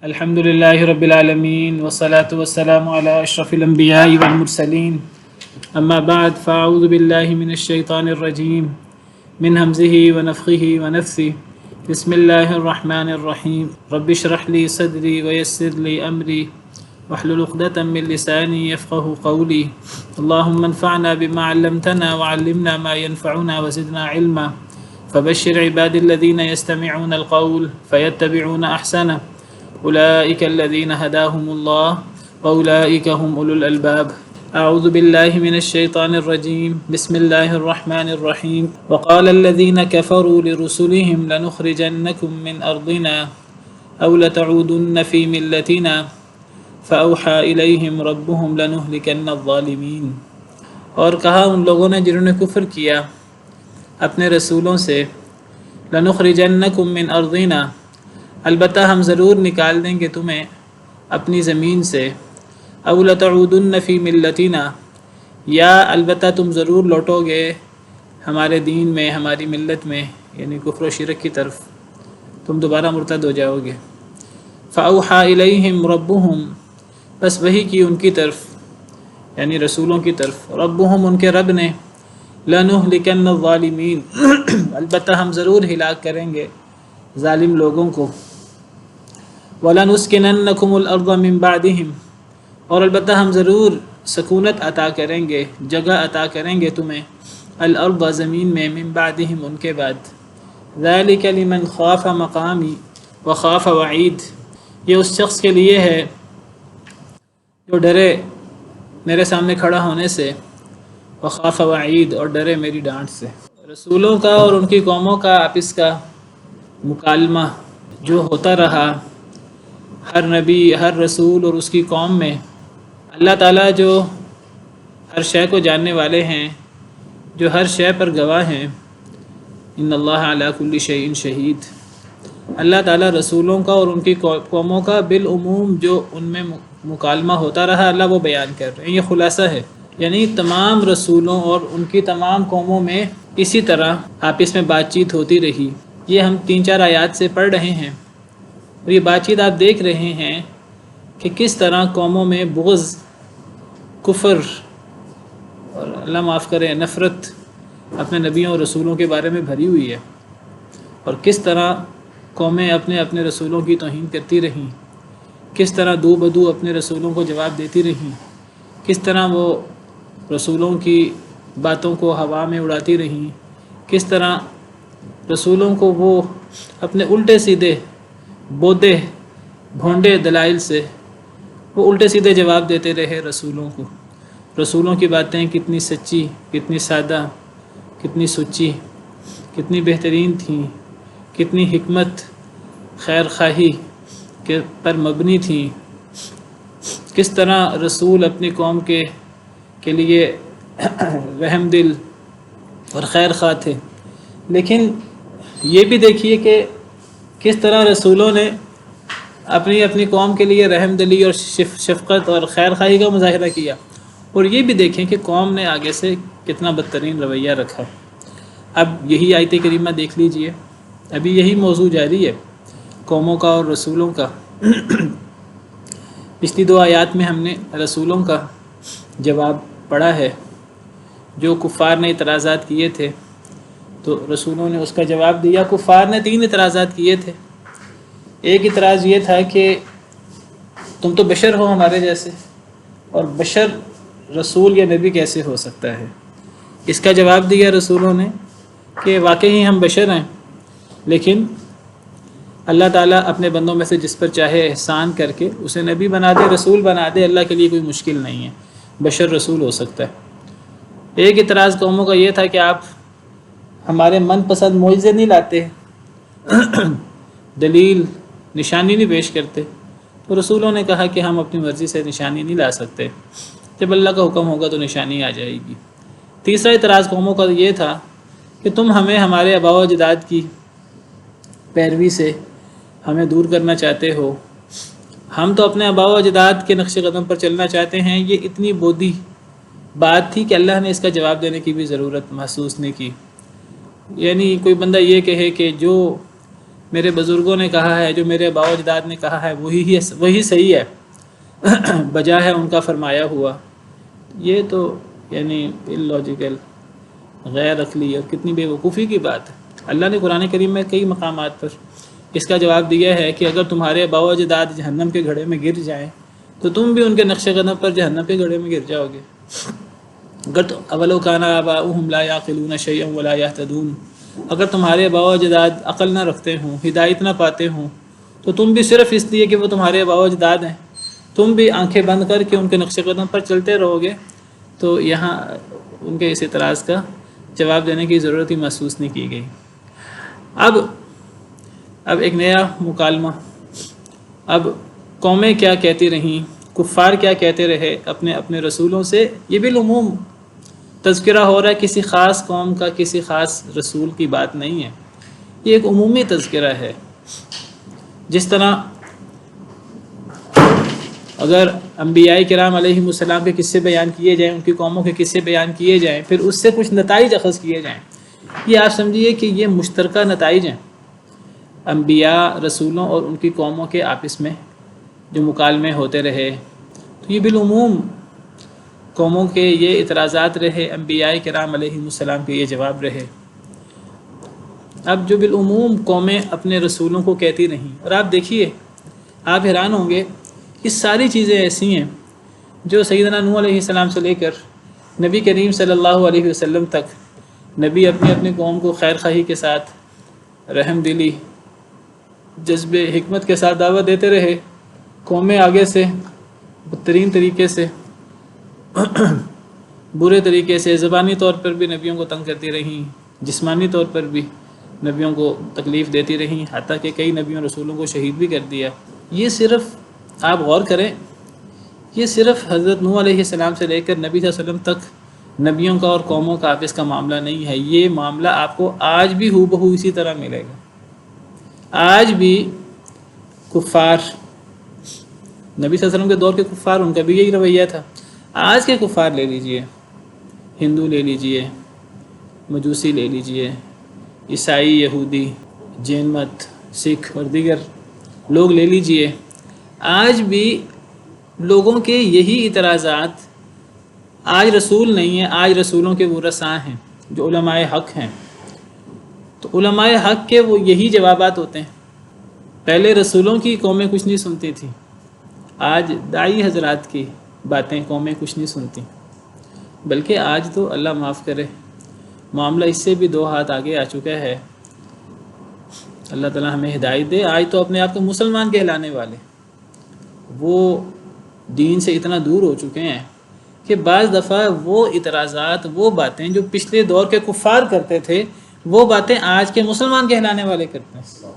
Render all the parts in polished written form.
الحمد لله رب العالمين والصلاة والسلام على أشرف الأنبياء والمرسلين أما بعد فأعوذ بالله من الشيطان الرجيم من همزه ونفخه ونفثه بسم الله الرحمن الرحيم رب اشرح لي صدري ويسر لي أمري واحلل عقدة من لساني يفقه قولي اللهم انفعنا بما علمتنا وعلمنا ما ينفعنا وزدنا علما فبشر عبادي الذين يستمعون القول فيتبعون أحسنه أولئك الذين هداهم الله وأولئك هم أولو الألباب أعوذ بالله من الشيطان الرجيم بسم الله الرحمن الرحيم وقال الذين كفروا لرسلهم لنخرجنكم من أرضنا أو لتعودن في ملتنا فأوحى إليهم ربهم لنهلكن الظالمين اور کہا ان لوگوں نے جنہوں نے کفر کیا اپنے رسولوں سے لنخرجنکم من ارضنا البتہ ہم ضرور نکال دیں گے تمہیں اپنی زمین سے او لتعودن فی ملتنا یا البتہ تم ضرور لوٹو گے ہمارے دین میں ہماری ملت میں یعنی کفر و شرک کی طرف تم دوبارہ مرتد ہو جاؤ گے فاوحا الیہم ربہم بس وحی کی ان کی طرف یعنی رسولوں کی طرف ربہم ان کے رب نے لنہلکن الظالمین البتہ ہم ضرور ہلاک کریں گے ظالم لوگوں کو وَلَنُسْكِنَنَّكُمُ الْأَرْضَ مِن بَعْدِهِمْ اور البتہ ہم ضرور سکونت عطا کریں گے جگہ عطا کریں گے تمہیں الارض زمین میں من بعدہم ان کے بعد ذَلِكَ لِمَنْ خَافَ مَقَامِ وَخَافَ وَعِيدِ یہ اس شخص کے لیے ہے جو ڈرے میرے سامنے کھڑا ہونے سے وخاف وعید اور ڈرے میری ڈانٹ سے رسولوں کا اور ان کی قوموں کا آپس کا مکالمہ جو ہوتا رہا ہر نبی ہر رسول اور اس کی قوم میں اللہ تعالیٰ جو ہر شے کو جاننے والے ہیں جو ہر شے پر گواہ ہیں ان اللہ علی کل شیء شہید اللہ تعالیٰ رسولوں کا اور ان کی قوموں کا بالعموم جو ان میں مکالمہ ہوتا رہا اللہ وہ بیان کر رہے ہیں یہ خلاصہ ہے یعنی تمام رسولوں اور ان کی تمام قوموں میں اسی طرح آپس میں بات چیت ہوتی رہی یہ ہم 3-4 آیات سے پڑھ رہے ہیں اور یہ بات چیت آپ دیکھ رہے ہیں کہ کس طرح قوموں میں بغض کفر اور اللہ معاف کرے نفرت اپنے نبیوں اور رسولوں کے بارے میں بھری ہوئی ہے اور کس طرح قومیں اپنے رسولوں کی توہین کرتی رہیں کس طرح دو بدو اپنے رسولوں کو جواب دیتی رہیں کس طرح وہ رسولوں کی باتوں کو ہوا میں اڑاتی رہیں کس طرح رسولوں کو وہ اپنے الٹے سیدھے بودے بھونڈے دلائل سے وہ الٹے سیدھے جواب دیتے رہے رسولوں کو رسولوں کی باتیں کتنی سچی کتنی سادہ کتنی سچی کتنی بہترین تھیں کتنی حکمت خیر خواہی کے پر مبنی تھیں کس طرح رسول اپنی قوم کے لیے رحم دل اور خیر خواہ تھے لیکن یہ بھی دیکھیے کہ کس طرح رسولوں نے اپنی قوم کے لیے رحم دلی اور شفقت اور خیر خواہی کا مظاہرہ کیا اور یہ بھی دیکھیں کہ قوم نے آگے سے کتنا بدترین رویہ رکھا اب یہی آیت کریمہ دیکھ لیجئے ابھی یہی موضوع جاری ہے قوموں کا اور رسولوں کا پچھلی 2 آیات میں ہم نے رسولوں کا جواب پڑھا ہے جو کفار نے اعتراضات کیے تھے تو رسولوں نے اس کا جواب دیا کفار نے 3 اعتراضات کیے تھے ایک اعتراض یہ تھا کہ تم تو بشر ہو ہمارے جیسے اور بشر رسول یا نبی کیسے ہو سکتا ہے اس کا جواب دیا رسولوں نے کہ واقعی ہم بشر ہیں لیکن اللہ تعالیٰ اپنے بندوں میں سے جس پر چاہے احسان کر کے اسے نبی بنا دے رسول بنا دے اللہ کے لیے کوئی مشکل نہیں ہے بشر رسول ہو سکتا ہے ایک اعتراض قوموں کا یہ تھا کہ آپ ہمارے من پسند معجزے نہیں لاتے دلیل نشانی نہیں پیش کرتے تو رسولوں نے کہا کہ ہم اپنی مرضی سے نشانی نہیں لا سکتے جب اللہ کا حکم ہوگا تو نشانی آ جائے گی تیسرا اعتراض قوموں کا یہ تھا کہ تم ہمیں ہمارے آباء و اجداد کی پیروی سے ہمیں دور کرنا چاہتے ہو ہم تو اپنے آباء و اجداد کے نقش قدم پر چلنا چاہتے ہیں یہ اتنی بودی بات تھی کہ اللہ نے اس کا جواب دینے کی بھی ضرورت محسوس نہیں کی یعنی کوئی بندہ یہ کہے کہ جو میرے بزرگوں نے کہا ہے، جو میرے باو اجداد نے کہا ہے وہی صحیح ہے بجا ہے ان کا فرمایا ہوا. یہ تو یعنی اللاجیکل، غیر عقلی اور کتنی بے وقوفی کی بات ہے. اللہ نے قرآن کریم میں کئی مقامات پر اس کا جواب دیا ہے کہ اگر تمہارے باو اجداد جہنم کے گھڑے میں گر جائیں تو تم بھی ان کے نقش قدم پر جہنم کے گھڑے میں گر جاؤ گے. اگر اولو کان آباؤہم لا یعقلون شیئا ولا یہتدون، اگر تمہارے باو اجداد عقل نہ رکھتے ہوں، ہدایت نہ پاتے ہوں، تو تم بھی صرف اس لیے کہ وہ تمہارے باو اجداد ہیں تم بھی آنکھیں بند کر کے ان کے نقش قدم پر چلتے رہو گے. تو یہاں ان کے اس اعتراض کا جواب دینے کی ضرورت ہی محسوس نہیں کی گئی. اب ایک نیا مکالمہ. اب قومیں کیا کہتی رہیں، کفار کیا کہتے رہے اپنے رسولوں سے، یہ بالعموم تذکرہ ہو رہا ہے. کسی خاص قوم کا کسی خاص رسول کی بات نہیں ہے، یہ ایک عمومی تذکرہ ہے. جس طرح اگر انبیاء کرام علیہم السلام کے قصے بیان کیے جائیں، ان کی قوموں کے قصے بیان کیے جائیں، پھر اس سے کچھ نتائج اخذ کیے جائیں، یہ آپ سمجھیے کہ یہ مشترکہ نتائج ہیں انبیاء رسولوں اور ان کی قوموں کے آپس میں جو مکالمے ہوتے رہے. تو یہ بالعموم قوموں کے یہ اعتراضات رہے، انبیاء کرام علیہم السلام کے یہ جواب رہے. اب جو بالعموم قومیں اپنے رسولوں کو کہتی رہیں، اور آپ دیکھیے آپ حیران ہوں گے، یہ ساری چیزیں ایسی ہیں جو سیدنا نوح علیہ السلام سے لے کر نبی کریم صلی اللہ علیہ وسلم تک نبی اپنی قوم کو خیر خواہی کے ساتھ، رحم دلی، جذب حکمت کے ساتھ دعوت دیتے رہے. قومیں آگے سے بدترین طریقے سے، برے طریقے سے، زبانی طور پر بھی نبیوں کو تنگ کرتی رہیں، جسمانی طور پر بھی نبیوں کو تکلیف دیتی رہیں، حتیٰ کہ کئی نبیوں رسولوں کو شہید بھی کر دیا. یہ صرف آپ غور کریں، یہ صرف حضرت نوح علیہ السلام سے لے کر نبی صلی اللہ علیہ وسلم تک نبیوں کا اور قوموں کا آپس کا معاملہ نہیں ہے. یہ معاملہ آپ کو آج بھی ہو بہو اسی طرح ملے گا. آج بھی کفار، نبی صلی اللہ علیہ وسلم کے دور کے کفار، ان کا بھی یہی رویہ تھا. آج کے کفار لے لیجئے، ہندو لے لیجئے، مجوسی لے لیجئے، عیسائی، یہودی، جین مت، سکھ اور دیگر لوگ لے لیجئے، آج بھی لوگوں کے یہی اعتراضات. آج رسول نہیں ہیں، آج رسولوں کے ورثاء ہیں جو علماء حق ہیں. تو علماء حق کے وہ یہی جوابات ہوتے ہیں. پہلے رسولوں کی قومیں کچھ نہیں سنتی تھیں، آج داعی حضرات کی باتیں قومیں کچھ نہیں سنتی. بلکہ آج تو اللہ معاف کرے، معاملہ اس سے بھی دو ہاتھ آگے آ چکا ہے. اللہ تعالی ہمیں ہدایت دے. آج تو اپنے آپ کو مسلمان کہلانے والے وہ دین سے اتنا دور ہو چکے ہیں کہ بعض دفعہ وہ اعتراضات، وہ باتیں جو پچھلے دور کے کفار کرتے تھے، وہ باتیں آج کے مسلمان کہلانے والے کرتے ہیں.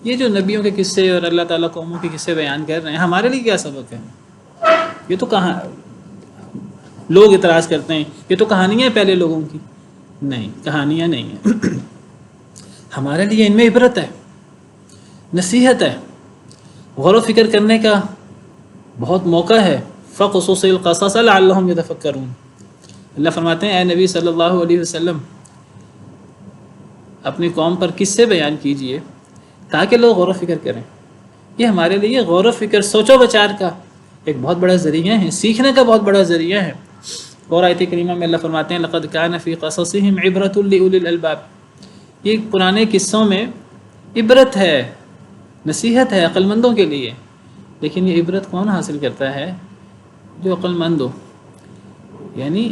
یہ جو نبیوں کے قصے اور اللہ تعالیٰ قوموں کے قصے بیان کر رہے ہیں، ہمارے لیے کیا سبق ہے؟ یہ تو کہاں لوگ اعتراض کرتے ہیں یہ تو کہانیاں ہیں پہلے لوگوں کی. نہیں، کہانیاں نہیں ہیں. ہمارے لیے ان میں عبرت ہے، نصیحت ہے، غور و فکر کرنے کا بہت موقع ہے. فَقْصُصِ الْقَصَصَ لَعَلَّهُمْ يَتَفَكَّرُونَ. اللہ فرماتے ہیں اے نبی صلی اللہ علیہ وسلم اپنی قوم پر قصے بیان کیجئے تاکہ لوگ غور و فکر کریں. یہ ہمارے لیے غور و فکر، سوچ و بچار کا ایک بہت بڑا ذریعہ ہے، سیکھنے کا بہت بڑا ذریعہ ہے. اور آیت کریمہ میں اللہ فرماتے ہیں لَقَدْ كَانَ فِي قَصَصِهِمْ عِبْرَةٌ لِأُولِي الْأَلْبَابِ. یہ پرانے قصوں میں عبرت ہے، نصیحت ہے عقل مندوں کے لیے. لیکن یہ عبرت کون حاصل کرتا ہے؟ جو عقل مند ہو. یعنی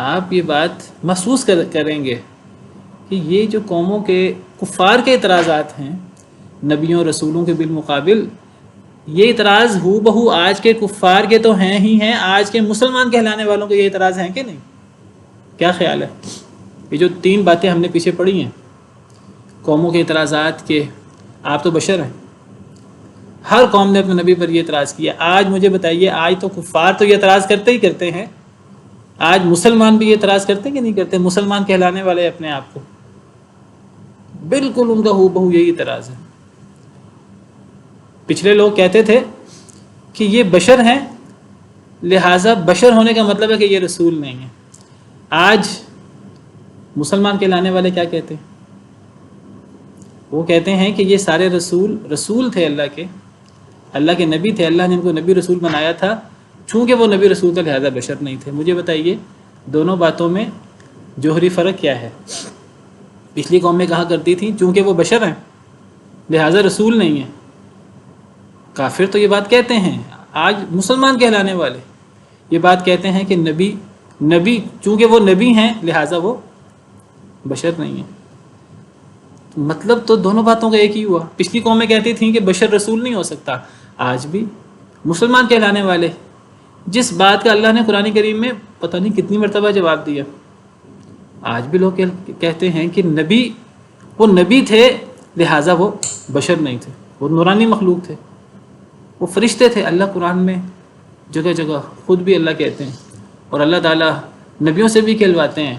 آپ یہ بات محسوس کریں گے کہ یہ جو قوموں کے کفار کے اعتراضات ہیں نبیوں رسولوں کے بالمقابل، یہ اعتراض ہو بہو آج کے کفار کے تو ہیں ہی ہیں، آج کے مسلمان کہلانے والوں کے یہ اعتراض ہیں کہ نہیں؟ کیا خیال ہے؟ یہ جو تین باتیں ہم نے پیچھے پڑھی ہیں قوموں کے اعتراضات کے، آپ تو بشر ہیں، ہر قوم نے اپنے نبی پر یہ اعتراض کیا. آج مجھے بتائیے، آج تو کفار تو یہ اعتراض کرتے ہی کرتے ہیں، آج مسلمان بھی یہ اعتراض کرتے کہ نہیں کرتے؟ مسلمان کہلانے والے اپنے آپ کو، بالکل ان کا ہو بہو یہی اعتراض ہے. پچھلے لوگ کہتے تھے کہ یہ بشر ہیں، لہٰذا بشر ہونے کا مطلب ہے کہ یہ رسول نہیں ہے. آج مسلمان کہلانے والے کیا کہتے ہیں؟ وہ کہتے ہیں کہ یہ سارے رسول تھے اللہ کے نبی تھے، اللہ نے ان کو نبی رسول بنایا تھا، چونکہ وہ نبی رسول تھے لہذا بشر نہیں تھے۔ مجھے بتائیے دونوں باتوں میں جوہری فرق کیا ہے؟ پچھلی قومیں کہا کرتی تھیں چونکہ وہ بشر ہیں لہذا رسول نہیں ہیں، کافر تو یہ بات کہتے ہیں، آج مسلمان کہلانے والے یہ بات کہتے ہیں کہ نبی چونکہ وہ نبی ہیں لہذا وہ بشر نہیں ہیں۔ مطلب تو دونوں باتوں کا ایک ہی ہوا۔ پچھلی قومیں کہتی تھیں کہ بشر رسول نہیں ہو سکتا، آج بھی مسلمان کہلانے والے جس بات کا اللہ نے قرآن کریم میں پتہ نہیں کتنی مرتبہ جواب دیا، آج بھی لوگ کہتے ہیں کہ وہ نبی تھے لہٰذا وہ بشر نہیں تھے، وہ نورانی مخلوق تھے، وہ فرشتے تھے۔ اللہ قرآن میں جگہ جگہ خود بھی اللہ کہتے ہیں، اور اللہ تعالیٰ نبیوں سے بھی کہلواتے ہیں،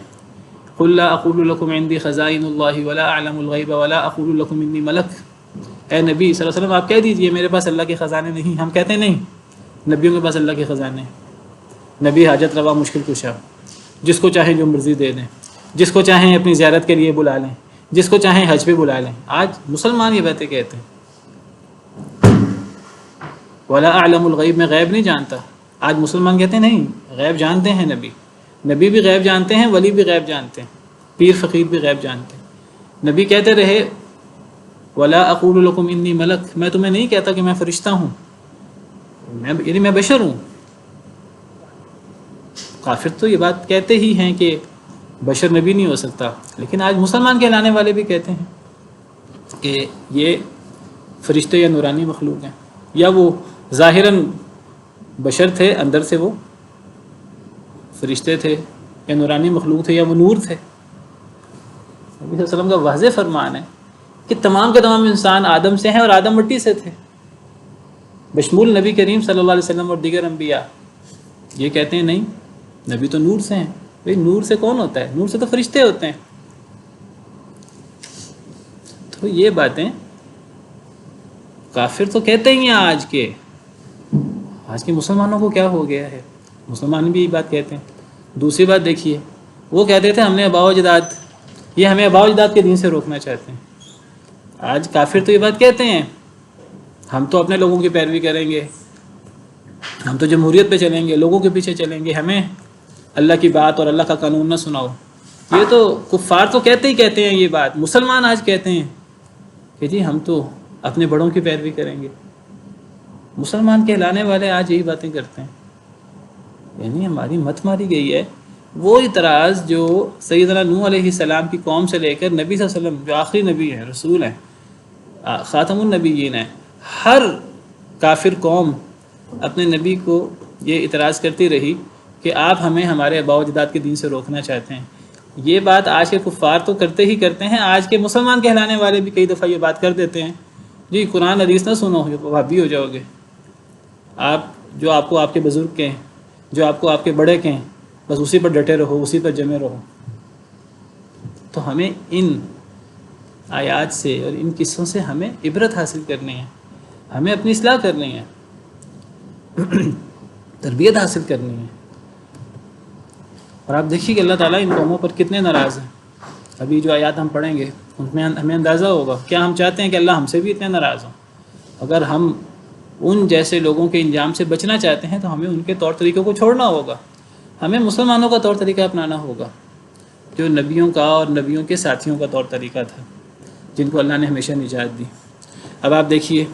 قُلْ لَا أَقُولُ لَكُمْ عِنْدِي خَزَائِنُ اللَّهِ وَلَا أَعْلَمُ الْغَيْبَ وَلَا أَقُولُ لَكُمْ إِنِّي مَلَكٌ۔ اے نبی صلی اللہ علیہ وسلم آپ کہہ دیجئے میرے پاس اللہ کے خزانے نہیں۔ ہم کہتے نہیں نبیوں کے پاس اللہ کے خزانے ہیں۔ نبی حاجت روا مشکل کشا، جس کو چاہیں جو مرضی دے دیں، جس کو چاہیں اپنی زیارت کے لیے بلا لیں، جس کو چاہیں حج پہ بلا لیں۔ آج مسلمان یہ باتیں کہتے ہیں، وَلَا أَعْلَمُ الْغَيْبَ میں غیب نہیں جانتا۔ آج مسلمان کہتے ہیں نہیں غیب جانتے ہیں، نبی بھی غیب جانتے ہیں، ولی بھی غیب جانتے ہیں، پیر فقیر بھی غیب جانتے ہیں۔ نبی کہتے رہے وَلَا أَقُولُ لَكُمْ إِنِّي مَلَكٌ، میں تمہیں نہیں کہتا کہ میں فرشتہ ہوں، یعنی میں بشر ہوں۔ کافر تو یہ بات کہتے ہی ہیں کہ بشر نبی نہیں ہو سکتا، لیکن آج مسلمان کہلانے والے بھی کہتے ہیں کہ یہ فرشتے یا نورانی مخلوق ہیں، یا وہ ظاہراً بشر تھے اندر سے وہ فرشتے تھے، یا نورانی مخلوق تھے، یا وہ نور تھے۔ نبی صلی اللہ علیہ وسلم کا واضح فرمان ہے کہ تمام کے تمام انسان آدم سے ہیں اور آدم مٹی سے تھے، بشمول نبی کریم صلی اللہ علیہ وسلم اور دیگر انبیاء۔ یہ کہتے ہیں نہیں نبی تو نور سے ہیں۔ بھئی نور سے کون ہوتا ہے؟ نور سے تو فرشتے ہوتے ہیں۔ تو یہ باتیں کافر تو کہتے ہی ہیں۔ آج کے مسلمانوں کو کیا ہو گیا ہے؟ مسلمان بھی یہ بات کہتے ہیں۔ دوسری بات دیکھیے، وہ کہتے تھے ہم نے آباء و اجداد، یہ ہمیں آباء و اجداد کے دین سے روکنا چاہتے ہیں۔ آج کافر تو یہ بات کہتے ہیں ہم تو اپنے لوگوں کی پیروی کریں گے، ہم تو جمہوریت پہ چلیں گے، لوگوں کے پیچھے چلیں گے، ہمیں اللہ کی بات اور اللہ کا قانون نہ سناؤ۔ یہ تو کفار تو کہتے ہیں یہ بات، مسلمان آج کہتے ہیں کہ جی ہم تو اپنے بڑوں کی پیروی کریں گے۔ مسلمان کہلانے والے آج یہی باتیں کرتے ہیں، یعنی ہماری مت ماری گئی ہے۔ وہ اعتراض جو سیدنا نوح علیہ السلام کی قوم سے لے کر نبی صلی اللہ علیہ وسلم جو آخری نبی ہیں، رسول ہیں، خاتم النبیین ہیں، ہر کافر قوم اپنے نبی کو یہ اعتراض کرتی رہی کہ آپ ہمیں ہمارے آباء و اجداد کے دین سے روکنا چاہتے ہیں۔ یہ بات آج کے کفار تو کرتے ہی کرتے ہیں، آج کے مسلمان کہلانے والے بھی کئی دفعہ یہ بات کر دیتے ہیں، جی قرآن حدیث نہ سنو وہابی ہو جاؤ گے، آپ کو آپ کے بزرگ کہیں، جو آپ کو آپ کے بڑے کہیں، بس اسی پر ڈٹے رہو، اسی پر جمے رہو۔ تو ہمیں ان آیات سے اور ان قصوں سے ہمیں عبرت حاصل کرنی ہے، ہمیں اپنی اصلاح کرنی ہے، تربیت حاصل کرنی ہے۔ اور آپ دیکھیے کہ اللہ تعالیٰ ان قوموں پر کتنے ناراض ہیں۔ ابھی جو آیات ہم پڑھیں گے ان میں ہمیں اندازہ ہوگا، کیا ہم چاہتے ہیں کہ اللہ ہم سے بھی اتنے ناراض ہوں؟ اگر ہم ان جیسے لوگوں کے انجام سے بچنا چاہتے ہیں تو ہمیں ان کے طور طریقوں کو چھوڑنا ہوگا، ہمیں مسلمانوں کا طور طریقہ اپنانا ہوگا جو نبیوں کا اور نبیوں کے ساتھیوں کا طور طریقہ تھا، جن کو اللہ نے ہمیشہ نجات دی۔ اب آپ دیکھیے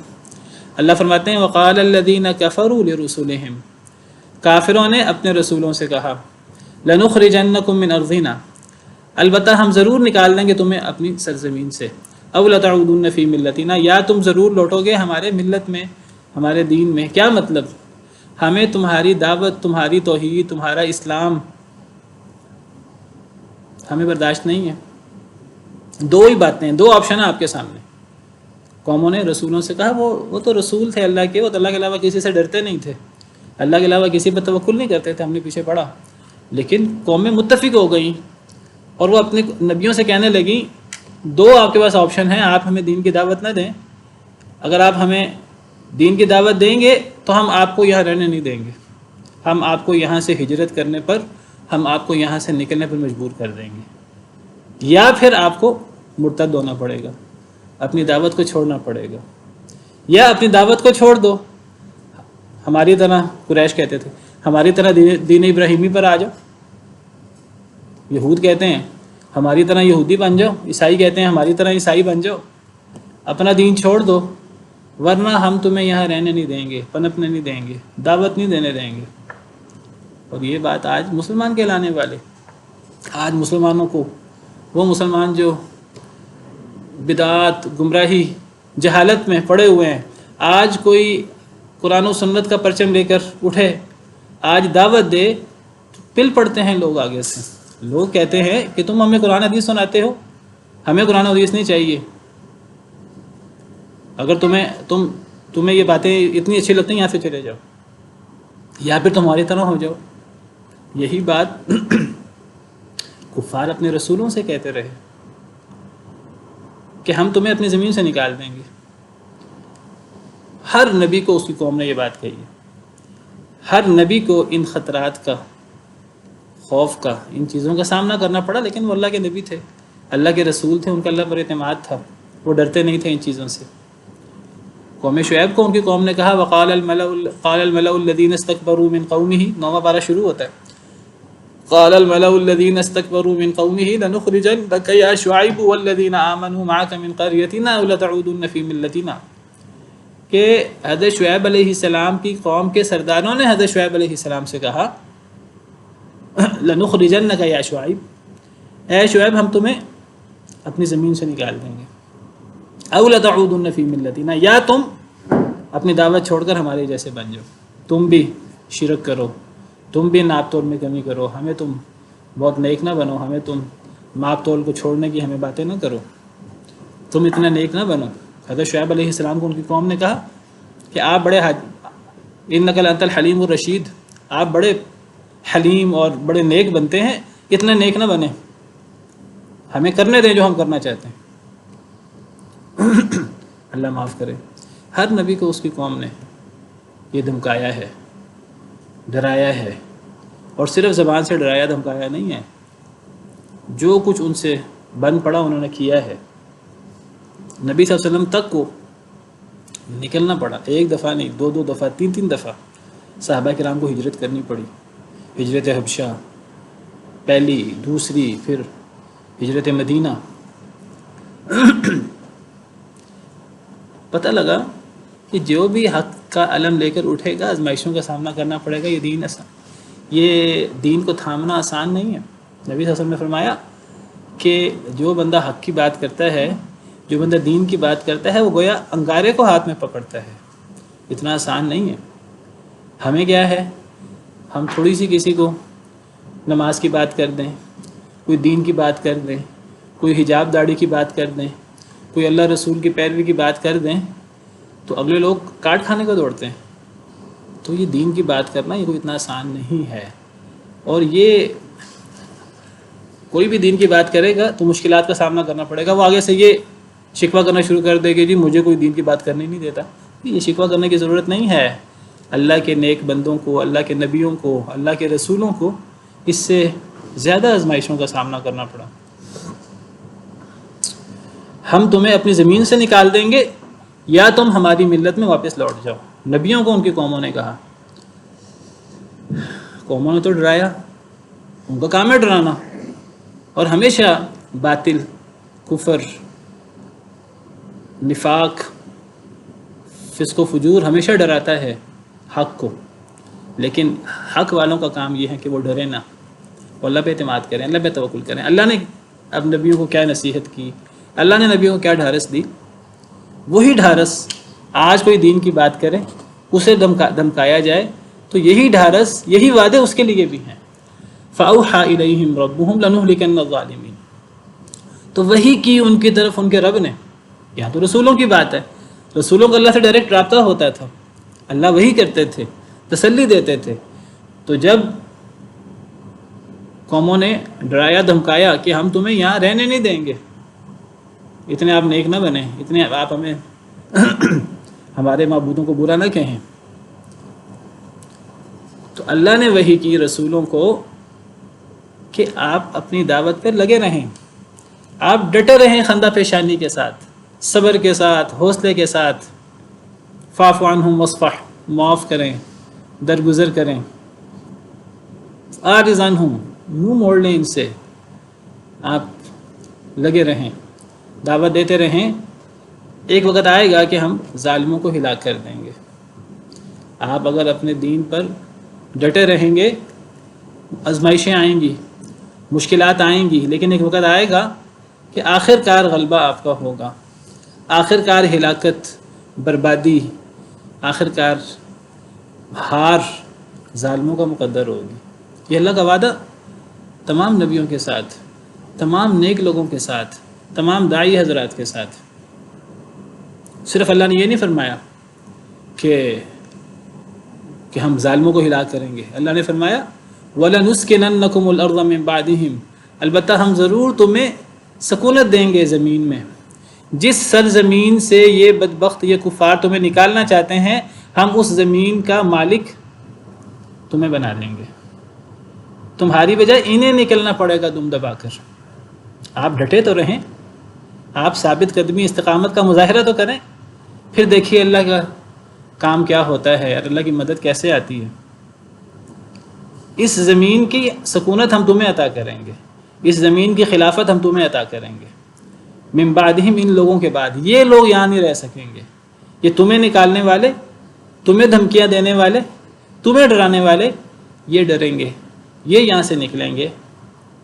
اللہ فرماتے ہیں وقال الذین کفروا لرسلہم، کافروں نے اپنے رسولوں سے کہا لنخرجنکم من ارضنا، البتہ ہم ضرور نکال دیں گے تمہیں اپنی سرزمین سے، او لتعودن فی ملتنا، یا تم ضرور لوٹو گے ہمارے ملت میں، ہمارے دین میں۔ کیا مطلب؟ ہمیں تمہاری دعوت، تمہاری توحید، تمہارا اسلام ہمیں برداشت نہیں ہے۔ دو ہی باتیں، دو آپشن ہیں آپ کے سامنے۔ قوموں نے رسولوں سے کہا وہ تو رسول تھے اللہ کے، وہ تو اللہ کے علاوہ کسی سے ڈرتے نہیں تھے، اللہ کے علاوہ کسی پر توکل نہیں کرتے تھے، ہم نے پیچھے پڑھا۔ لیکن قومیں متفق ہو گئیں اور وہ اپنے نبیوں سے کہنے لگیں دو آپ کے پاس آپشن ہیں، آپ ہمیں دین کی دعوت نہ دیں، اگر آپ ہمیں دین کی دعوت دیں گے تو ہم آپ کو یہاں رہنے نہیں دیں گے، ہم آپ کو یہاں سے ہجرت کرنے پر، ہم آپ کو یہاں سے نکلنے پر مجبور کر دیں گے، یا پھر آپ کو مرتد ہونا پڑے گا۔ اپنی دعوت کو چھوڑنا پڑے گا، یا اپنی دعوت کو چھوڑ دو، ہماری طرح قریش کہتے تھے ہماری طرح دین ابراہیمی پر آ جاؤ، یہود کہتے ہیں ہماری طرح یہودی بن جاؤ، عیسائی کہتے ہیں ہماری طرح عیسائی بن جاؤ، اپنا دین چھوڑ دو، ورنہ ہم تمہیں یہاں رہنے نہیں دیں گے، پنپنے نہیں دیں گے، دعوت نہیں دینے دیں گے۔ اور یہ بات آج مسلمان کہلانے والے، آج مسلمانوں کو، وہ مسلمان جو بدعات، گمراہی، جہالت میں پڑے ہوئے ہیں، آج کوئی قرآن و سنت کا پرچم لے کر اٹھے، آج دعوت دے تو پل پڑتے ہیں لوگ آگے سے، لوگ کہتے ہیں کہ تم ہمیں قرآن حدیث سناتے ہو، ہمیں قرآن حدیث نہیں چاہیے، اگر تمہیں یہ باتیں اتنی اچھی لگتی ہیں یہاں سے چلے جاؤ، یا پھر تمہاری طرح ہو جاؤ۔ یہی بات کفار اپنے رسولوں سے کہتے رہے کہ ہم تمہیں اپنی زمین سے نکال دیں گے۔ ہر نبی کو اس کی قوم نے یہ بات کہی ہے، ہر نبی کو ان خطرات کا، خوف کا، ان چیزوں کا سامنا کرنا پڑا، لیکن وہ اللہ کے نبی تھے، اللہ کے رسول تھے، ان کا اللہ پر اعتماد تھا، وہ ڈرتے نہیں تھے ان چیزوں سے۔ قوم شعیب کو ان کی قوم نے کہا قال الملأ الذين استكبروا من قومه، 9واں پارہ شروع ہوتا ہے، قال الملأ الذين استكبروا من قومه لنخرجنك يا شعيب والذين آمنوا معك من قريتنا أو لتعودن في ملتنا، کہ حضرت شعیب علیہ السلام کی قوم کے سرداروں نے حضرت شعیب علیہ السلام سے کہا لنخرجنك يا شعیب، اے شعیب ہم تمہیں اپنی زمین سے نکال دیں گے، او لتعودن فی ملتنا، یا تم اپنی دعوت چھوڑ کر ہمارے جیسے بن جاؤ، تم بھی شرک کرو، تم بھی ناپ تول میں کمی کرو، ہمیں تم بہت نیک نہ بنو، ہمیں تم ماپ تول کو چھوڑنے کی ہمیں باتیں نہ کرو، تم اتنا نیک نہ بنو۔ حضرت شعیب علیہ السلام کو ان کی قوم نے کہا کہ آپ بڑے انک لانت الحلیم الرشید، آپ بڑے حلیم اور بڑے نیک بنتے ہیں، اتنے نیک نہ بنیں، ہمیں کرنے دیں جو ہم کرنا چاہتے ہیں۔ اللہ معاف کرے، ہر نبی کو اس کی قوم نے یہ دھمکایا ہے، ڈرایا ہے، اور صرف زبان سے ڈرایا دھمکایا نہیں ہے، جو کچھ ان سے بن پڑا انہوں نے کیا ہے۔ نبی صلی اللہ علیہ وسلم تک کو نکلنا پڑا، ایک دفعہ نہیں، دو دفعہ، تین دفعہ صحابہ کرام کو ہجرت کرنی پڑی، ہجرت حبشہ پہلی، دوسری، پھر ہجرت مدینہ۔ پتہ لگا کہ جو بھی حق کا علم لے کر اٹھے گا آزمائشوں کا سامنا کرنا پڑے گا، یہ دین کو تھامنا آسان نہیں ہے۔ نبی صلی اللہ علیہ وسلم نے فرمایا کہ جو بندہ حق کی بات کرتا ہے، جو بندہ دین کی بات کرتا ہے، وہ گویا انگارے کو ہاتھ میں پکڑتا ہے، اتنا آسان نہیں ہے۔ ہمیں کیا ہے، ہم تھوڑی سی کسی کو نماز کی بات کر دیں، کوئی دین کی بات کر دیں، کوئی حجاب داڑھی کی بات کر دیں، کوئی اللہ رسول کی پیروی کی بات کر دیں، تو اگلے لوگ کاٹ کھانے کو دوڑتے ہیں۔ تو یہ دین کی بات کرنا یہ کوئی اتنا آسان نہیں ہے، اور یہ کوئی بھی دین کی بات کرے گا تو مشکلات کا سامنا کرنا پڑے گا۔ وہ آگے سے یہ شکوہ کرنا شروع کر دے کہ جی مجھے کوئی دین کی بات کرنے نہیں دیتا، یہ شکوہ کرنے کی ضرورت نہیں ہے۔ اللہ کے نیک بندوں کو، اللہ کے نبیوں کو، اللہ کے رسولوں کو اس سے زیادہ آزمائشوں کا سامنا کرنا پڑا۔ ہم تمہیں اپنی زمین سے نکال دیں گے یا تم ہماری ملت میں واپس لوٹ جاؤ، نبیوں کو ان کی قوموں نے کہا۔ قوموں نے تو ڈرایا، ان کا کام ہے ڈرانا، اور ہمیشہ باطل، کفر، نفاق، فسق و فجور ہمیشہ ڈراتا ہے حق کو، لیکن حق والوں کا کام یہ ہے کہ وہ ڈرے نہ، وہ اللہ پہ اعتماد کریں، اللہ پہ توکل کریں۔ اللہ نے اب نبیوں کو کیا نصیحت کی، اللہ نے نبیوں کو کیا ڈھارس دی، وہی ڈھارس آج کوئی دین کی بات کرے، اسے دھمکایا جائے تو یہی ڈھارس، یہی وعدے اس کے لیے بھی ہیں۔ فَأَوْحَى إِلَيْهِمْ رَبُّهُمْ لَنُهْلِكَنَّ الظَّالِمِينَ، تو وہی کی ان کی طرف ان کے رب نے۔ یہاں تو رسولوں کی بات ہے، رسولوں کو اللہ سے ڈائریکٹ رابطہ ہوتا تھا، اللہ وہی کرتے تھے، تسلی دیتے تھے۔ تو جب قوموں نے ڈرایا دھمکایا کہ ہم تمہیں یہاں رہنے نہیں دیں گے، اتنے آپ نیک نہ بنیں، اتنے آپ ہمیں ہمارے معبودوں کو برا نہ کہیں، تو اللہ نے وحی کی رسولوں کو کہ آپ اپنی دعوت پر لگے رہیں، آپ ڈٹے رہیں خندہ پیشانی کے ساتھ، صبر کے ساتھ، حوصلے کے ساتھ، فاعف عنہم واصفح، معاف کریں، درگزر کریں، اعرض عنہم، منہ موڑ لیں ان سے، آپ لگے رہیں، دعوت دیتے رہیں، ایک وقت آئے گا کہ ہم ظالموں کو ہلاک کر دیں گے۔ آپ اگر اپنے دین پر ڈٹے رہیں گے، آزمائشیں آئیں گی، مشکلات آئیں گی، لیکن ایک وقت آئے گا کہ آخر کار غلبہ آپ کا ہوگا، آخر کار ہلاکت، بربادی، آخر کار ہار ظالموں کا مقدر ہوگی۔ یہ اللہ کا وعدہ تمام نبیوں کے ساتھ، تمام نیک لوگوں کے ساتھ، تمام داعی حضرات کے ساتھ۔ صرف اللہ نے یہ نہیں فرمایا کہ ہم ظالموں کو ہلاک کریں گے، اللہ نے فرمایا وَلَنُسْكِنَنَّكُمُ الْأَرْضَ مِنْ بَعْدِهِمْ، البتہ ہم ضرور تمہیں سکونت دیں گے زمین میں، جس سرزمین سے یہ بدبخت، یہ کفار تمہیں نکالنا چاہتے ہیں، ہم اس زمین کا مالک تمہیں بنا دیں گے، تمہاری بجائے انہیں نکلنا پڑے گا دم دبا کر۔ آپ ڈٹے تو رہیں، آپ ثابت قدمی استقامت کا مظاہرہ تو کریں، پھر دیکھیے اللہ کا کام کیا ہوتا ہے اور اللہ کی مدد کیسے آتی ہے۔ اس زمین کی سکونت ہم تمہیں عطا کریں گے، اس زمین کی خلافت ہم تمہیں عطا کریں گے، من بعدہم، ان لوگوں کے بعد۔ یہ لوگ یہاں نہیں رہ سکیں گے، یہ تمہیں نکالنے والے، تمہیں دھمکیاں دینے والے، تمہیں ڈرانے والے، یہ ڈریں گے، یہ یہاں سے نکلیں گے،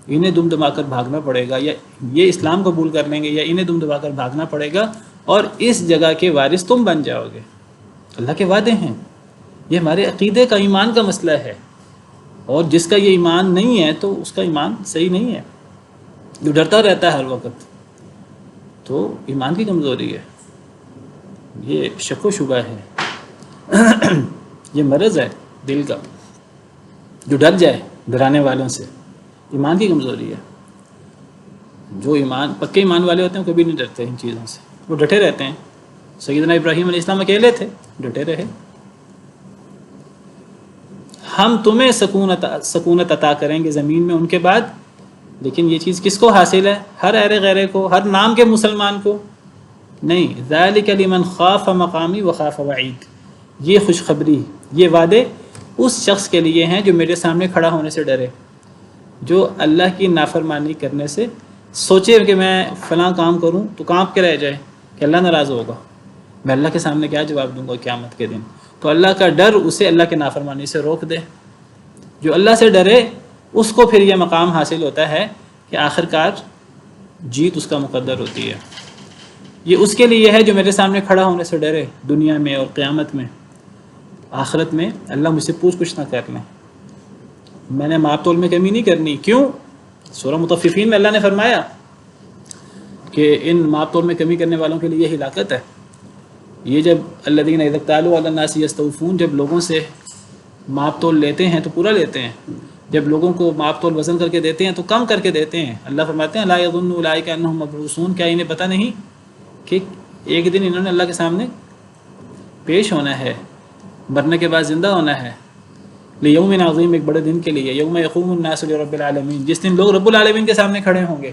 انہیں دم دبا کر بھاگنا پڑے گا، یا یہ اسلام قبول کر لیں گے، یا انہیں دم دبا کر بھاگنا پڑے گا، اور اس جگہ کے وارث تم بن جاؤ گے۔ اللہ کے وعدے ہیں، یہ ہمارے عقیدے کا، ایمان کا مسئلہ ہے، اور جس کا یہ ایمان نہیں ہے تو اس کا ایمان صحیح نہیں ہے، جو ڈرتا رہتا ہے ہر وقت تو ایمان کی کمزوری ہے، یہ شک و شبہ ہے، یہ مرض ہے دل کا، جو ڈر جائے ڈرانے والوں سے، ایمان کی کمزوری ہے۔ جو ایمان پکے ایمان والے ہوتے ہیں وہ کبھی نہیں ڈرتے ان چیزوں سے، وہ ڈٹے رہتے ہیں۔ سیدنا ابراہیم علیہ السلام اکیلے تھے، ڈٹے رہے۔ ہم تمہیں سکونت عطا کریں گے زمین میں ان کے بعد، لیکن یہ چیز کس کو حاصل ہے؟ ہر ایرے غیرے کو، ہر نام کے مسلمان کو نہیں۔ ذالک لمن خاف مقامی وخاف وعید، یہ خوشخبری، یہ وعدے اس شخص کے لیے ہیں جو میرے سامنے کھڑا ہونے سے ڈرے، جو اللہ کی نافرمانی کرنے سے سوچے کہ میں فلاں کام کروں تو کانپ کے رہ جائے کہ اللہ ناراض ہوگا، میں اللہ کے سامنے کیا جواب دوں گا قیامت کے دن، تو اللہ کا ڈر اسے اللہ کے نافرمانی سے روک دے۔ جو اللہ سے ڈرے اس کو پھر یہ مقام حاصل ہوتا ہے کہ آخر کار جیت اس کا مقدر ہوتی ہے۔ یہ اس کے لیے ہے جو میرے سامنے کھڑا ہونے سے ڈرے، دنیا میں اور قیامت میں، آخرت میں اللہ مجھ سے پوچھ کچھ نہ کر لیں، میں نے ماپ تول میں کمی نہیں کرنی۔ کیوں؟ سورہ مطففین میں اللہ نے فرمایا کہ ان ماپ تول میں کمی کرنے والوں کے لیے یہ ہلاکت ہے۔ یہ جب الذین اذا اکتالوا علی الناس یستوفون، جب لوگوں سے ماپ تول لیتے ہیں تو پورا لیتے ہیں، جب لوگوں کو ماپ تول وزن کر کے دیتے ہیں تو کم کر کے دیتے ہیں۔ اللہ فرماتے ہیں لا یظن اولئک انہم مبعوثون، کیا انہیں پتہ نہیں کہ ایک دن انہوں نے اللہ کے سامنے پیش ہونا ہے، مرنے کے بعد زندہ ہونا ہے، لیوم عظیم، ایک بڑے دن کے لیے، یوم یقوم الناس لرب العالمین، جس دن لوگ رب العالمین کے سامنے کھڑے ہوں گے۔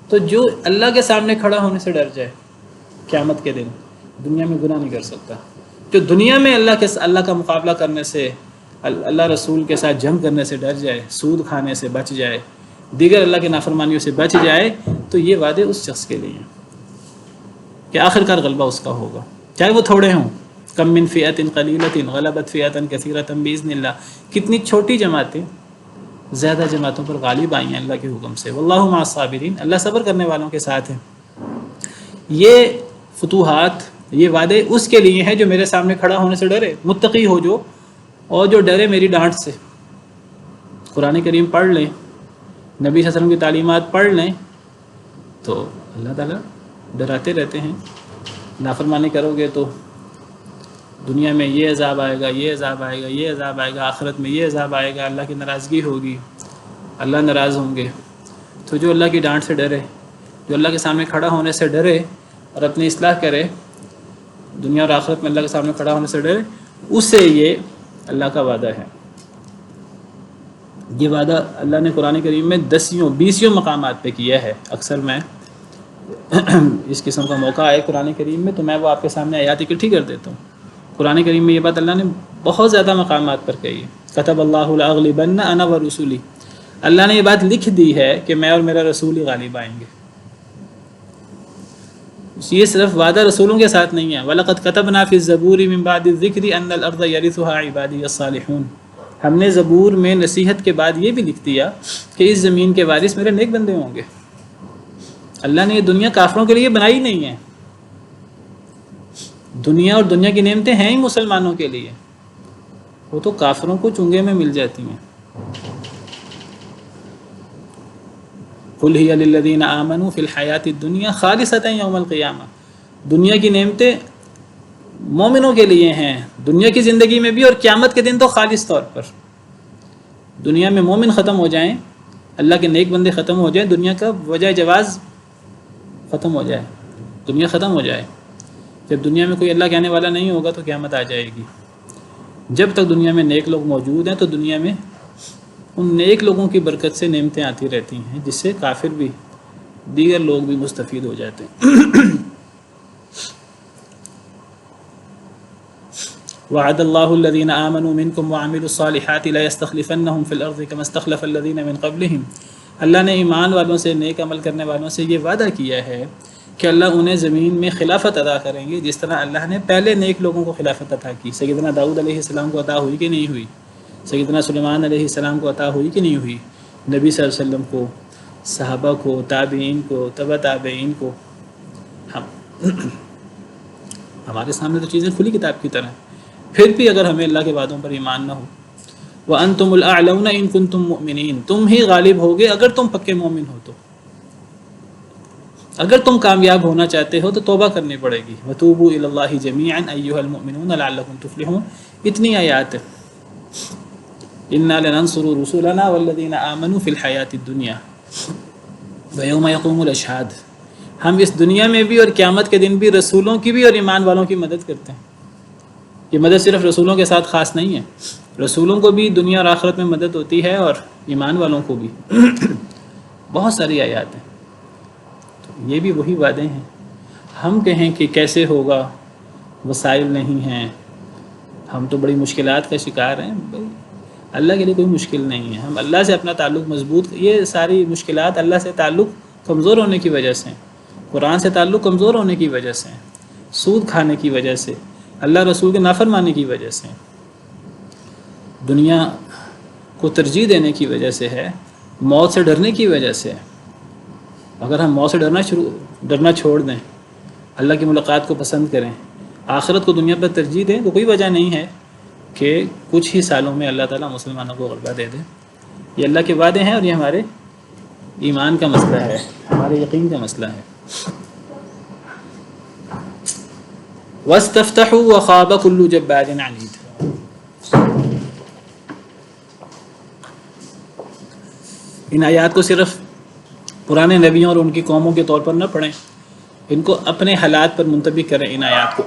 تو جو اللہ کے سامنے کھڑا ہونے سے ڈر جائے قیامت کے دن، دنیا میں گناہ نہیں کر سکتا۔ جو دنیا میں اللہ کا مقابلہ کرنے سے، اللہ رسول کے ساتھ جنگ کرنے سے ڈر جائے، سود کھانے سے بچ جائے، دیگر اللہ کی نافرمانیوں سے بچ جائے، تو یہ وعدے اس شخص کے لیے ہیں کہ آخر کار غلبہ اس کا ہوگا، چاہے وہ تھوڑے ہوں۔ کم من فئۃ قلیلۃ غلبت فئۃ کثیرۃ باذن اللہ، کتنی چھوٹی جماعتیں زیادہ جماعتوں پر غالب آئی ہیں اللہ کے حکم سے۔ واللہ مع الصابرین، اللہ صبر کرنے والوں کے ساتھ ہے۔ یہ فتوحات، یہ وعدے اس کے لیے ہیں جو میرے سامنے کھڑا ہونے سے ڈرے، متقی ہو جو، اور جو ڈرے میری ڈانٹ سے۔ قرآن کریم پڑھ لیں، نبی صلی اللہ علیہ وسلم کی تعلیمات پڑھ لیں، تو اللہ تعالیٰ ڈراتے رہتے ہیں۔ نافرمانی کرو گے تو دنیا میں یہ عذاب آئے گا، یہ عذاب آئے گا، یہ عذاب آئے گا، آخرت میں یہ عذاب آئے گا، اللہ کی ناراضگی ہوگی، اللہ ناراض ہوں گے۔ تو جو اللہ کی ڈانٹ سے ڈرے، جو اللہ کے سامنے کھڑا ہونے سے ڈرے اور اپنی اصلاح کرے، دنیا اور آخرت میں اللہ کے سامنے کھڑا ہونے سے ڈرے، اس سے یہ اللہ کا وعدہ ہے۔ یہ وعدہ اللہ نے قرآن کریم میں 10 20 مقامات پہ کیا ہے۔ اکثر میں اس قسم کا موقع آئے قرآن کریم میں تو میں وہ آپ کے سامنے آیات اکٹھی کر دیتا ہوں۔ قرآن کریم میں یہ بات اللہ نے بہت زیادہ مقامات پر کہی ہے، کتب اللہ لاغلبن انا ورسولی، اللہ نے یہ بات لکھ دی ہے کہ میں اور میرا رسول ہی غالب آئیں گے۔ یہ صرف وعدہ رسولوں کے ساتھ نہیں ہے، وَلَقَدْ كَتَبْنَا فِي الزَّبُورِ مِن بَعْدِ الذِّكْرِ أَنَّ الْأَرْضَ يَرِثُهَا عِبَادِيَ الصَّالِحُونَ، ہم نے زبور میں نصیحت کے بعد یہ بھی لکھ دیا کہ اس زمین کے وارث میرے نیک بندے ہوں گے۔ اللہ نے یہ دنیا کافروں کے لیے بنائی نہیں ہے، دنیا اور دنیا کی نعمتیں ہیں ہی مسلمانوں کے لیے، وہ تو کافروں کو چنگے میں مل جاتی ہیں۔ قُلْ هِيَ لِلَّذِينَ آمَنُوا فِي الْحَيَاةِ الدُّنْيَا خَالِصَةً يَوْمَ الْقِيَامَةِ، دنیا کی نعمتیں مومنوں کے لیے ہیں، دنیا کی زندگی میں بھی اور قیامت کے دن تو خالص طور پر۔ دنیا میں مومن ختم ہو جائیں، اللہ کے نیک بندے ختم ہو جائیں، دنیا کا وجہ جواز ختم ہو جائے، دنیا ختم ہو جائے، جب دنیا میں کوئی اللہ کہنے والا نہیں ہوگا تو قیامت آ جائے گی۔ جب تک دنیا میں نیک لوگ موجود ہیں تو دنیا میں ان نیک لوگوں کی برکت سے نعمتیں آتی رہتی ہیں، جس سے کافر بھی، دیگر لوگ بھی مستفید ہو جاتے ہیں۔ وعد اللہ الذین آمنوا منکم وعملوا الصالحات لیستخلفنہم فی الارض کما استخلف الذین من قبلہم، اللہ نے ایمان والوں سے، نیک عمل کرنے والوں سے یہ وعدہ کیا ہے کہ اللہ انہیں زمین میں خلافت عطا کریں گے، جس طرح اللہ نے پہلے نیک لوگوں کو خلافت عطا کی۔ سیدنا داؤد علیہ السلام کو عطا ہوئی کہ نہیں ہوئی؟ سیدنا سلیمان علیہ السلام کو عطا ہوئی کہ نہیں ہوئی؟ نبی صلی اللہ علیہ وسلم کو، صحابہ کو، تابعین کو، تبع تابعین کو، ہمارے سامنے تو چیزیں کھلی کتاب کی طرح ہیں۔ پھر بھی اگر ہمیں اللہ کے وعدوں پر ایمان نہ ہو، وَأَنْتُمُ الْأَعْلَوْنَ إِن كُنتُم مُؤْمِنِينَ، تم ہی غالب ہوگے اگر تم پکے مومن ہو تو۔ اگر تم کامیاب ہونا چاہتے ہو تو توبہ کرنی پڑے گی، وَتُوبُوا إِلَى اللَّهِ جَمِيعًا أَيُّهَا الْمُؤْمِنُونَ لَعَلَّكُمْ تُفْلِحُونَ، اتنی آیات ہیں۔ إِنَّا لَنَنصُرُ رُسُلَنَا وَالَّذِينَ آمَنُوا فِي الْحَيَاةِ الدُّنْيَا وَيَوْمَ يَقُومُ الْأَشْهَادُ، ہم اس دنیا میں بھی اور قیامت کے دن بھی رسولوں کی بھی اور ایمان والوں کی مدد کرتے ہیں۔ یہ مدد صرف رسولوں کے ساتھ خاص نہیں ہے، رسولوں کو بھی دنیا اور آخرت میں مدد ہوتی ہے اور ایمان والوں کو بھی۔ بہت ساری آیات ہیں، تو یہ بھی وہی وعدے ہیں۔ ہم کہیں کہ کیسے ہوگا، وسائل نہیں ہیں، ہم تو بڑی مشکلات کا شکار ہیں، اللہ کے لیے کوئی مشکل نہیں ہے۔ ہم اللہ سے اپنا تعلق مضبوط، یہ ساری مشکلات اللہ سے تعلق کمزور ہونے کی وجہ سے، قرآن سے تعلق کمزور ہونے کی وجہ سے، سود کھانے کی وجہ سے، اللہ رسول کے نافرمانی کی وجہ سے، دنیا کو ترجیح دینے کی وجہ سے ہے، موت سے ڈرنے کی وجہ سے۔ اگر ہم موت سے ڈرنا چھوڑ دیں، اللہ کی ملاقات کو پسند کریں، آخرت کو دنیا پر ترجیح دیں، تو کوئی وجہ نہیں ہے کہ کچھ ہی سالوں میں اللہ تعالیٰ مسلمانوں کو غلبہ دے دے۔ یہ اللہ کے وعدے ہیں اور یہ ہمارے ایمان کا مسئلہ ہے، ہمارے یقین کا مسئلہ ہے۔ وَاسْتَفْتَحُوا وَخَابَ كُلُّ جَبَّارٍ عَنِيدٍ، ان آیات کو صرف پرانے نبیوں اور ان کی قوموں کے طور پر نہ پڑھیں، ان کو اپنے حالات پر منطبق کریں ان آیات کو۔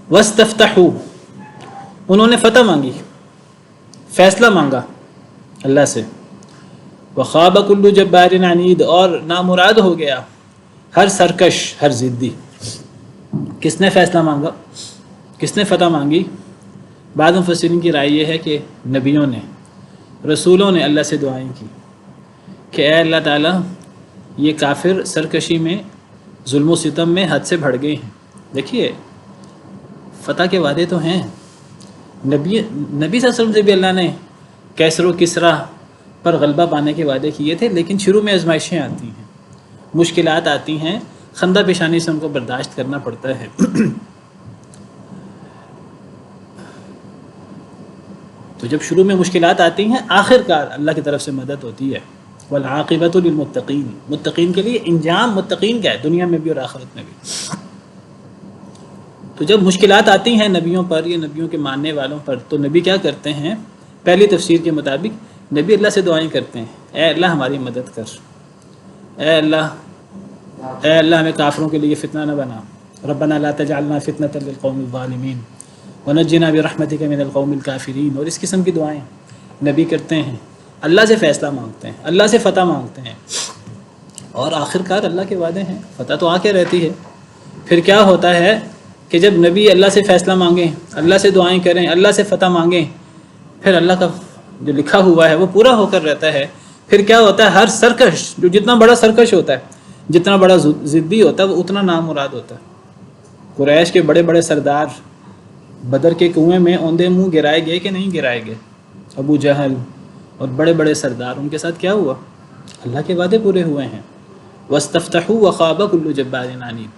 وَاسْتَفْتَحُوا، انہوں نے فتح مانگی، فیصلہ مانگا اللہ سے۔ وَخَابَ كُلُّ جَبَّارٍ عَنِيدٍ، اور نامراد ہو گیا ہر سرکش، ہر ضدی۔ کس نے فیصلہ مانگا، کس نے فتح مانگی؟ بعض مفسرین کی رائے یہ ہے کہ نبیوں نے، رسولوں نے اللہ سے دعائیں کی کہ اے اللہ تعالیٰ، یہ کافر سرکشی میں، ظلم و ستم میں حد سے بڑھ گئے ہیں۔ دیکھیے فتح کے وعدے تو ہیں، نبی صلی اللہ علیہ وسلم سے بھی اللہ نے کیسر و کسریٰ پر غلبہ پانے کے وعدے کیے تھے، لیکن شروع میں آزمائشیں آتی ہیں، مشکلات آتی ہیں، خندہ پیشانی سے ان کو برداشت کرنا پڑتا ہے۔ تو جب شروع میں مشکلات آتی ہیں، آخر کار اللہ کی طرف سے مدد ہوتی ہے۔ والعاقبۃ للمتقین، متقین کے لیے انجام، متقین کیا ہے دنیا میں بھی اور آخرت میں بھی۔ تو جب مشکلات آتی ہیں نبیوں پر یا نبیوں کے ماننے والوں پر، تو نبی کیا کرتے ہیں؟ پہلی تفسیر کے مطابق نبی اللہ سے دعائیں کرتے ہیں، اے اللہ ہماری مدد کر، اے اللہ ہمیں کافروں کے لیے فتنہ نہ بنا، ربنا لا تجعلنا فتنة للقوم الظالمین ونجنا برحمتک من القوم الکافرین، اور اس قسم کی دعائیں نبی کرتے ہیں، اللہ سے فیصلہ مانگتے ہیں، اللہ سے فتح مانگتے ہیں۔ اور آخر کار اللہ کے وعدے ہیں، فتح تو آ کے رہتی ہے۔ پھر کیا ہوتا ہے کہ جب نبی اللہ سے فیصلہ مانگیں، اللہ سے دعائیں کریں، اللہ سے فتح مانگیں، پھر اللہ کا جو لکھا ہوا ہے وہ پورا ہو کر رہتا ہے۔ پھر کیا ہوتا ہے، ہر سرکش، جو جتنا بڑا سرکش ہوتا ہے، جتنا بڑا ضدی ہوتا ہے، وہ اتنا نامراد ہوتا ہے۔ قریش کے بڑے بڑے سردار بدر کے کنویں میں اوندے منہ گرائے گئے کہ نہیں گرائے گئے؟ ابو جہل اور بڑے بڑے سردار، ان کے ساتھ کیا ہوا؟ اللہ کے وعدے پورے ہوئے ہیں۔ وَاسْتَفْتَحُوا وَخَابَ كُلُّ جَبَّارٍ عَنِيدٍ،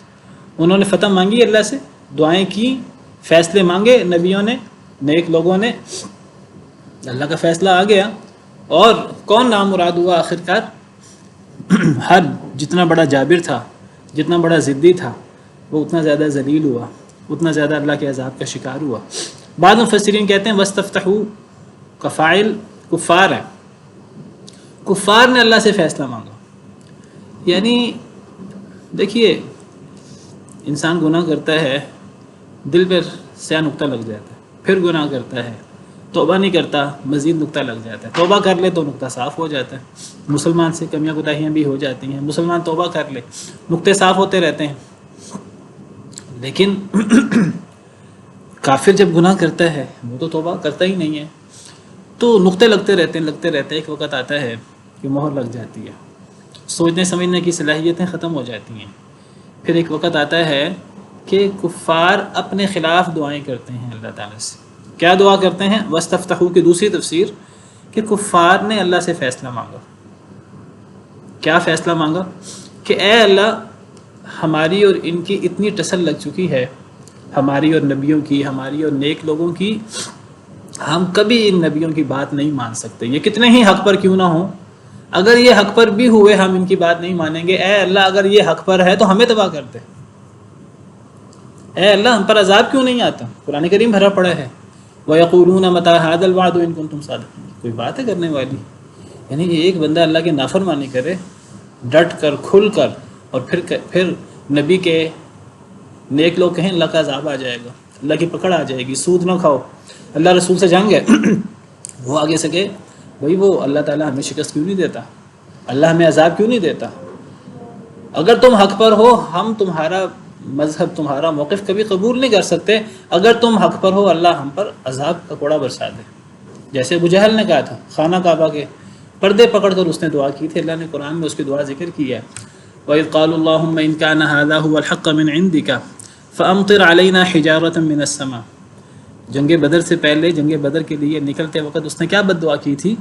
انہوں نے فتح مانگی اللہ سے، دعائیں کی، فیصلے مانگے نبیوں نے، نیک لوگوں نے، اللہ کا فیصلہ آ گیا، اور کون نامراد ہوا آخر کار؟ ہر جتنا بڑا جابر تھا، جتنا بڑا ضدی تھا، وہ اتنا زیادہ ذلیل ہوا، اتنا زیادہ اللہ کے عذاب کا شکار ہوا۔ بعض مفسرین کہتے ہیں وَاسْتَفْتَحُوا کا فاعل کفار ہے، کفار نے اللہ سے فیصلہ مانگا۔ یعنی دیکھیے، انسان گناہ کرتا ہے، دل پر سیاہ نقطہ لگ جاتا ہے، پھر گناہ کرتا ہے، توبہ نہیں کرتا، مزید نقطہ لگ جاتا ہے، توبہ کر لے تو نقطہ صاف ہو جاتا ہے۔ مسلمان سے کمیاں کوتاہیاں بھی ہو جاتی ہیں، مسلمان توبہ کر لے، نقطے صاف ہوتے رہتے ہیں۔ لیکن کافر جب گناہ کرتا ہے وہ تو توبہ کرتا ہی نہیں ہے، تو نقطے لگتے رہتے ہیں، ایک وقت آتا ہے کہ مہر لگ جاتی ہے، سوچنے سمجھنے کی صلاحیتیں ختم ہو جاتی ہیں۔ پھر ایک وقت آتا ہے کہ کفار اپنے خلاف دعائیں کرتے ہیں اللہ تعالیٰ سے۔ کیا دعا کرتے ہیں؟ وَاسْتَفْتَحُوا کی دوسری تفسیر کہ کفار نے اللہ سے فیصلہ مانگا۔ کیا فیصلہ مانگا؟ کہ اے اللہ، ہماری اور ان کی اتنی ٹسل لگ چکی ہے، ہماری اور نبیوں کی، ہماری اور نیک لوگوں کی، ہم کبھی ان نبیوں کی بات نہیں مان سکتے، یہ کتنے ہی حق پر کیوں نہ ہوں۔ اگر یہ حق پر بھی ہوئے ہم ان کی بات نہیں مانیں گے۔ اے اللہ، اگر یہ حق پر ہے تو ہمیں تباہ کر دے۔ اے اللہ، ہم پر عذاب کیوں نہیں آتا؟ قرآن کریم بھرا پڑا ہے وَيَقُولُونَ مَتَىٰ هَٰذَا الْوَعْدُ إِن كُنتُمْ صَادِقِينَ، کوئی بات ہے کرنے والی؟ یعنی یہ ایک بندہ اللہ کی نافرمانی کرے ڈٹ کر، کھل کر، اور پھر نبی کے نیک لوگ کہیں اللہ کا عذاب آ جائے گا، اللہ کی پکڑ آ جائے گی، سود نہ کھاؤ، اللہ رسول سے جنگ ہے۔ وہ آگے سے کہ بھائی وہ اللہ تعالیٰ ہمیں شکست کیوں نہیں دیتا، اللہ ہمیں عذاب کیوں نہیں دیتا؟ اگر تم حق پر ہو، ہم تمہارا مذہب، تمہارا موقف کبھی قبول نہیں کر سکتے۔ اگر تم حق پر ہو، اللہ ہم پر عذاب کا کوڑا برسا دے۔ جیسے ابو جہل نے کہا تھا، خانہ کعبہ کے پردے پکڑ کر اس نے دعا کی تھی، اللہ نے قرآن میں اس کی دعا ذکر کی ہے۔ وَإِذْ قَالُوا اللَّهُمَّ إِنْ كَانَ هَذَا هُوَ الْحَقَّ مِنْ عِنْدِكَ فَأَمْطِرْ عَلَيْنَا حِجَارَةً مِنَ السَّمَاءِ۔ جنگ بدر سے پہلے، جنگ بدر کے لیے نکلتے وقت اس نے کیا بد دعا کی تھی؟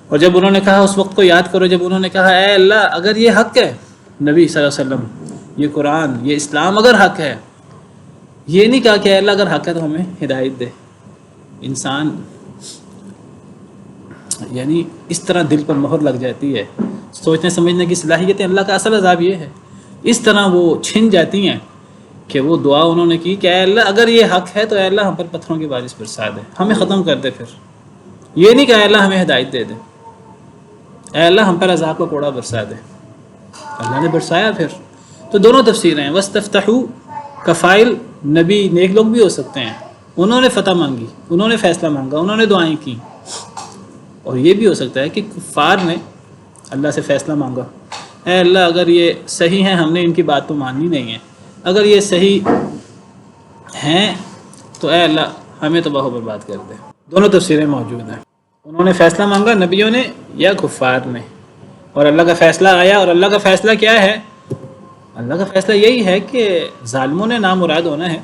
اور جب انہوں نے کہا، اس وقت کو یاد کرو جب انہوں نے کہا اے اللہ، اگر یہ حق ہے، نبی صلی اللہ علیہ وسلم، یہ قرآن، یہ اسلام اگر حق ہے، یہ نہیں کہا کہ اے اللہ اگر حق ہے تو ہمیں ہدایت دے۔ انسان یعنی اس طرح دل پر مہر لگ جاتی ہے، سوچنے سمجھنے کی صلاحیتیں، اللہ کا اصل عذاب یہ ہے، اس طرح وہ چھن جاتی ہیں کہ وہ دعا انہوں نے کی کہ اے اللہ اگر یہ حق ہے تو اے اللہ ہم پر پتھروں کی بارش برسا دے، ہمیں ختم کر دے۔ پھر یہ نہیں کہ اے اللہ ہمیں ہدایت دے دے، اے اللہ ہم پر عذاب کا کوڑا برسا دے۔ اللہ نے برسایا پھر۔ تو دونوں تفسیریں ہیں۔ وَاسْتَفْتَحُوا کا فاعل نبی، نیک لوگ بھی ہو سکتے ہیں، انہوں نے فتح مانگی، انہوں نے فیصلہ مانگا، انہوں نے دعائیں کی۔ اور یہ بھی ہو سکتا ہے کہ کفار نے اللہ سے فیصلہ مانگا، اے اللہ اگر یہ صحیح ہیں، ہم نے ان کی بات تو ماننی نہیں ہے، اگر یہ صحیح ہیں تو اے اللہ ہمیں تباہ و برباد کر دے۔ دونوں تفسیریں موجود ہیں، انہوں نے فیصلہ مانگا نبیوں نے یا کفار نے، اور اللہ کا فیصلہ آیا۔ اور اللہ کا فیصلہ کیا ہے؟ اللہ کا فیصلہ یہی ہے کہ ظالموں نے نامراد ہونا ہے،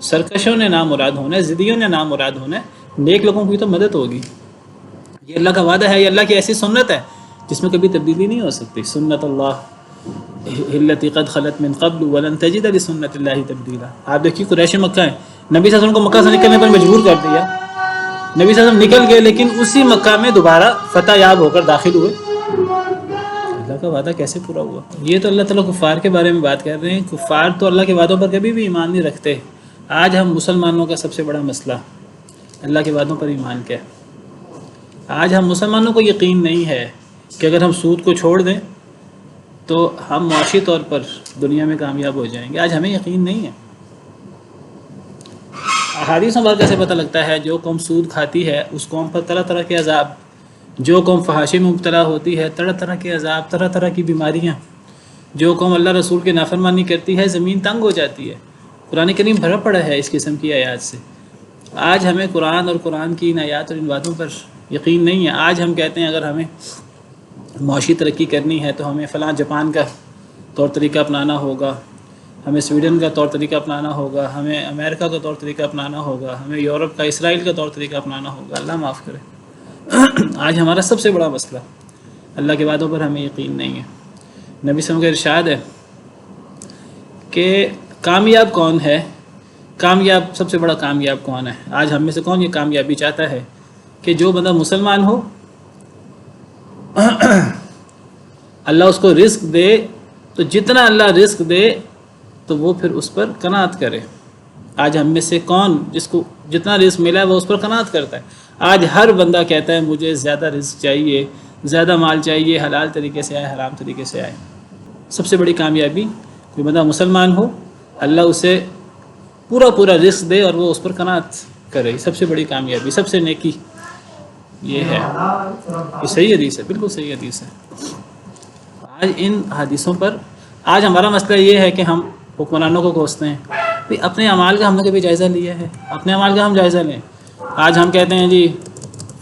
سرکشوں نے نامراد ہونا ہے، ضدیوں نے نامراد ہونا ہے، نیک لوگوں کی تو مدد ہوگی۔ یہ اللہ کا وعدہ ہے، یہ اللہ کی ایسی سنت ہے جس میں کبھی تبدیلی نہیں ہو سکتی۔ سنت اللہ التی قد خلت من قبل ولن تجد لسنت اللہ تبدیلا۔ آپ دیکھیے قریش مکہ ہیں، نبی صلی اللہ علیہ وسلم کو مکہ سے نکلنے پر مجبور کر دیا، نبی صلی اللہ علیہ وسلم نکل گئے، لیکن اسی مکہ میں دوبارہ فتح یاب ہو کر داخل ہوئے۔ اللہ کا وعدہ کیسے پورا ہوا؟ یہ تو اللہ تعالیٰ کفار کے بارے میں بات کر رہے ہیں، کفار تو اللہ کے وعدوں پر کبھی بھی ایمان نہیں رکھتے۔ آج ہم مسلمانوں کا سب سے بڑا مسئلہ اللہ کے وعدوں پر ایمان کیا ہے۔ آج ہم مسلمانوں کو یقین نہیں ہے کہ اگر ہم سود کو چھوڑ دیں تو ہم معاشی طور پر دنیا میں کامیاب ہو جائیں گے۔ آج ہمیں یقین نہیں ہے۔ احادیث میں کیسے پتہ لگتا ہے جو قوم سود کھاتی ہے اس قوم پر طرح طرح کے عذاب جو قوم فحاشی میں مبتلا ہوتی ہے، طرح طرح کے عذاب، طرح طرح کی بیماریاں. جو قوم اللہ رسول کے نافرمانی کرتی ہے زمین تنگ ہو جاتی ہے. قرآن کریم بھرا پڑا ہے اس قسم کی آیات سے. آج ہمیں قرآن اور قرآن کی ان آیات اور ان باتوں پر یقین نہیں ہے. آج ہم کہتے ہیں اگر ہمیں معاشی ترقی کرنی ہے تو ہمیں فلاں جاپان کا طور طریقہ اپنانا ہوگا، ہمیں سویڈن کا طور طریقہ اپنانا ہوگا، ہمیں امریکہ کا طور طریقہ اپنانا ہوگا، ہمیں یورپ کا، اسرائیل کا طور طریقہ اپنانا ہوگا. اللہ معاف کرے. آج ہمارا سب سے بڑا مسئلہ اللہ کے وعدوں پر ہمیں یقین نہیں ہے. نبی صلی اللہ علیہ وسلم کا ارشاد ہے کہ کامیاب کون ہے، کامیاب سب سے بڑا کامیاب کون ہے. آج ہم میں سے کون یہ کامیابی چاہتا ہے کہ جو بندہ مسلمان ہو اللہ اس کو رزق دے، تو جتنا اللہ رزق دے تو وہ پھر اس پر قناعت کرے. آج ہم میں سے کون جس کو جتنا رزق ملا ہے وہ اس پر قناعت کرتا ہے؟ آج ہر بندہ کہتا ہے مجھے زیادہ رزق چاہیے، زیادہ مال چاہیے، حلال طریقے سے آئے، حرام طریقے سے آئے. سب سے بڑی کامیابی کوئی بندہ مسلمان ہو، اللہ اسے پورا رزق دے اور وہ اس پر قناعت کرے. سب سے بڑی کامیابی، سب سے نیکی یہ ہے. یہ صحیح حدیث ہے، بالکل صحیح حدیث ہے. آج ان حدیثوں پر آج ہمارا مسئلہ یہ ہے کہ ہم حکمرانوں کو کوستے ہیں. اپنے اعمال کا ہم نے کبھی جائزہ لیا ہے؟ اپنے اعمال کا ہم جائزہ لیں. آج ہم کہتے ہیں جی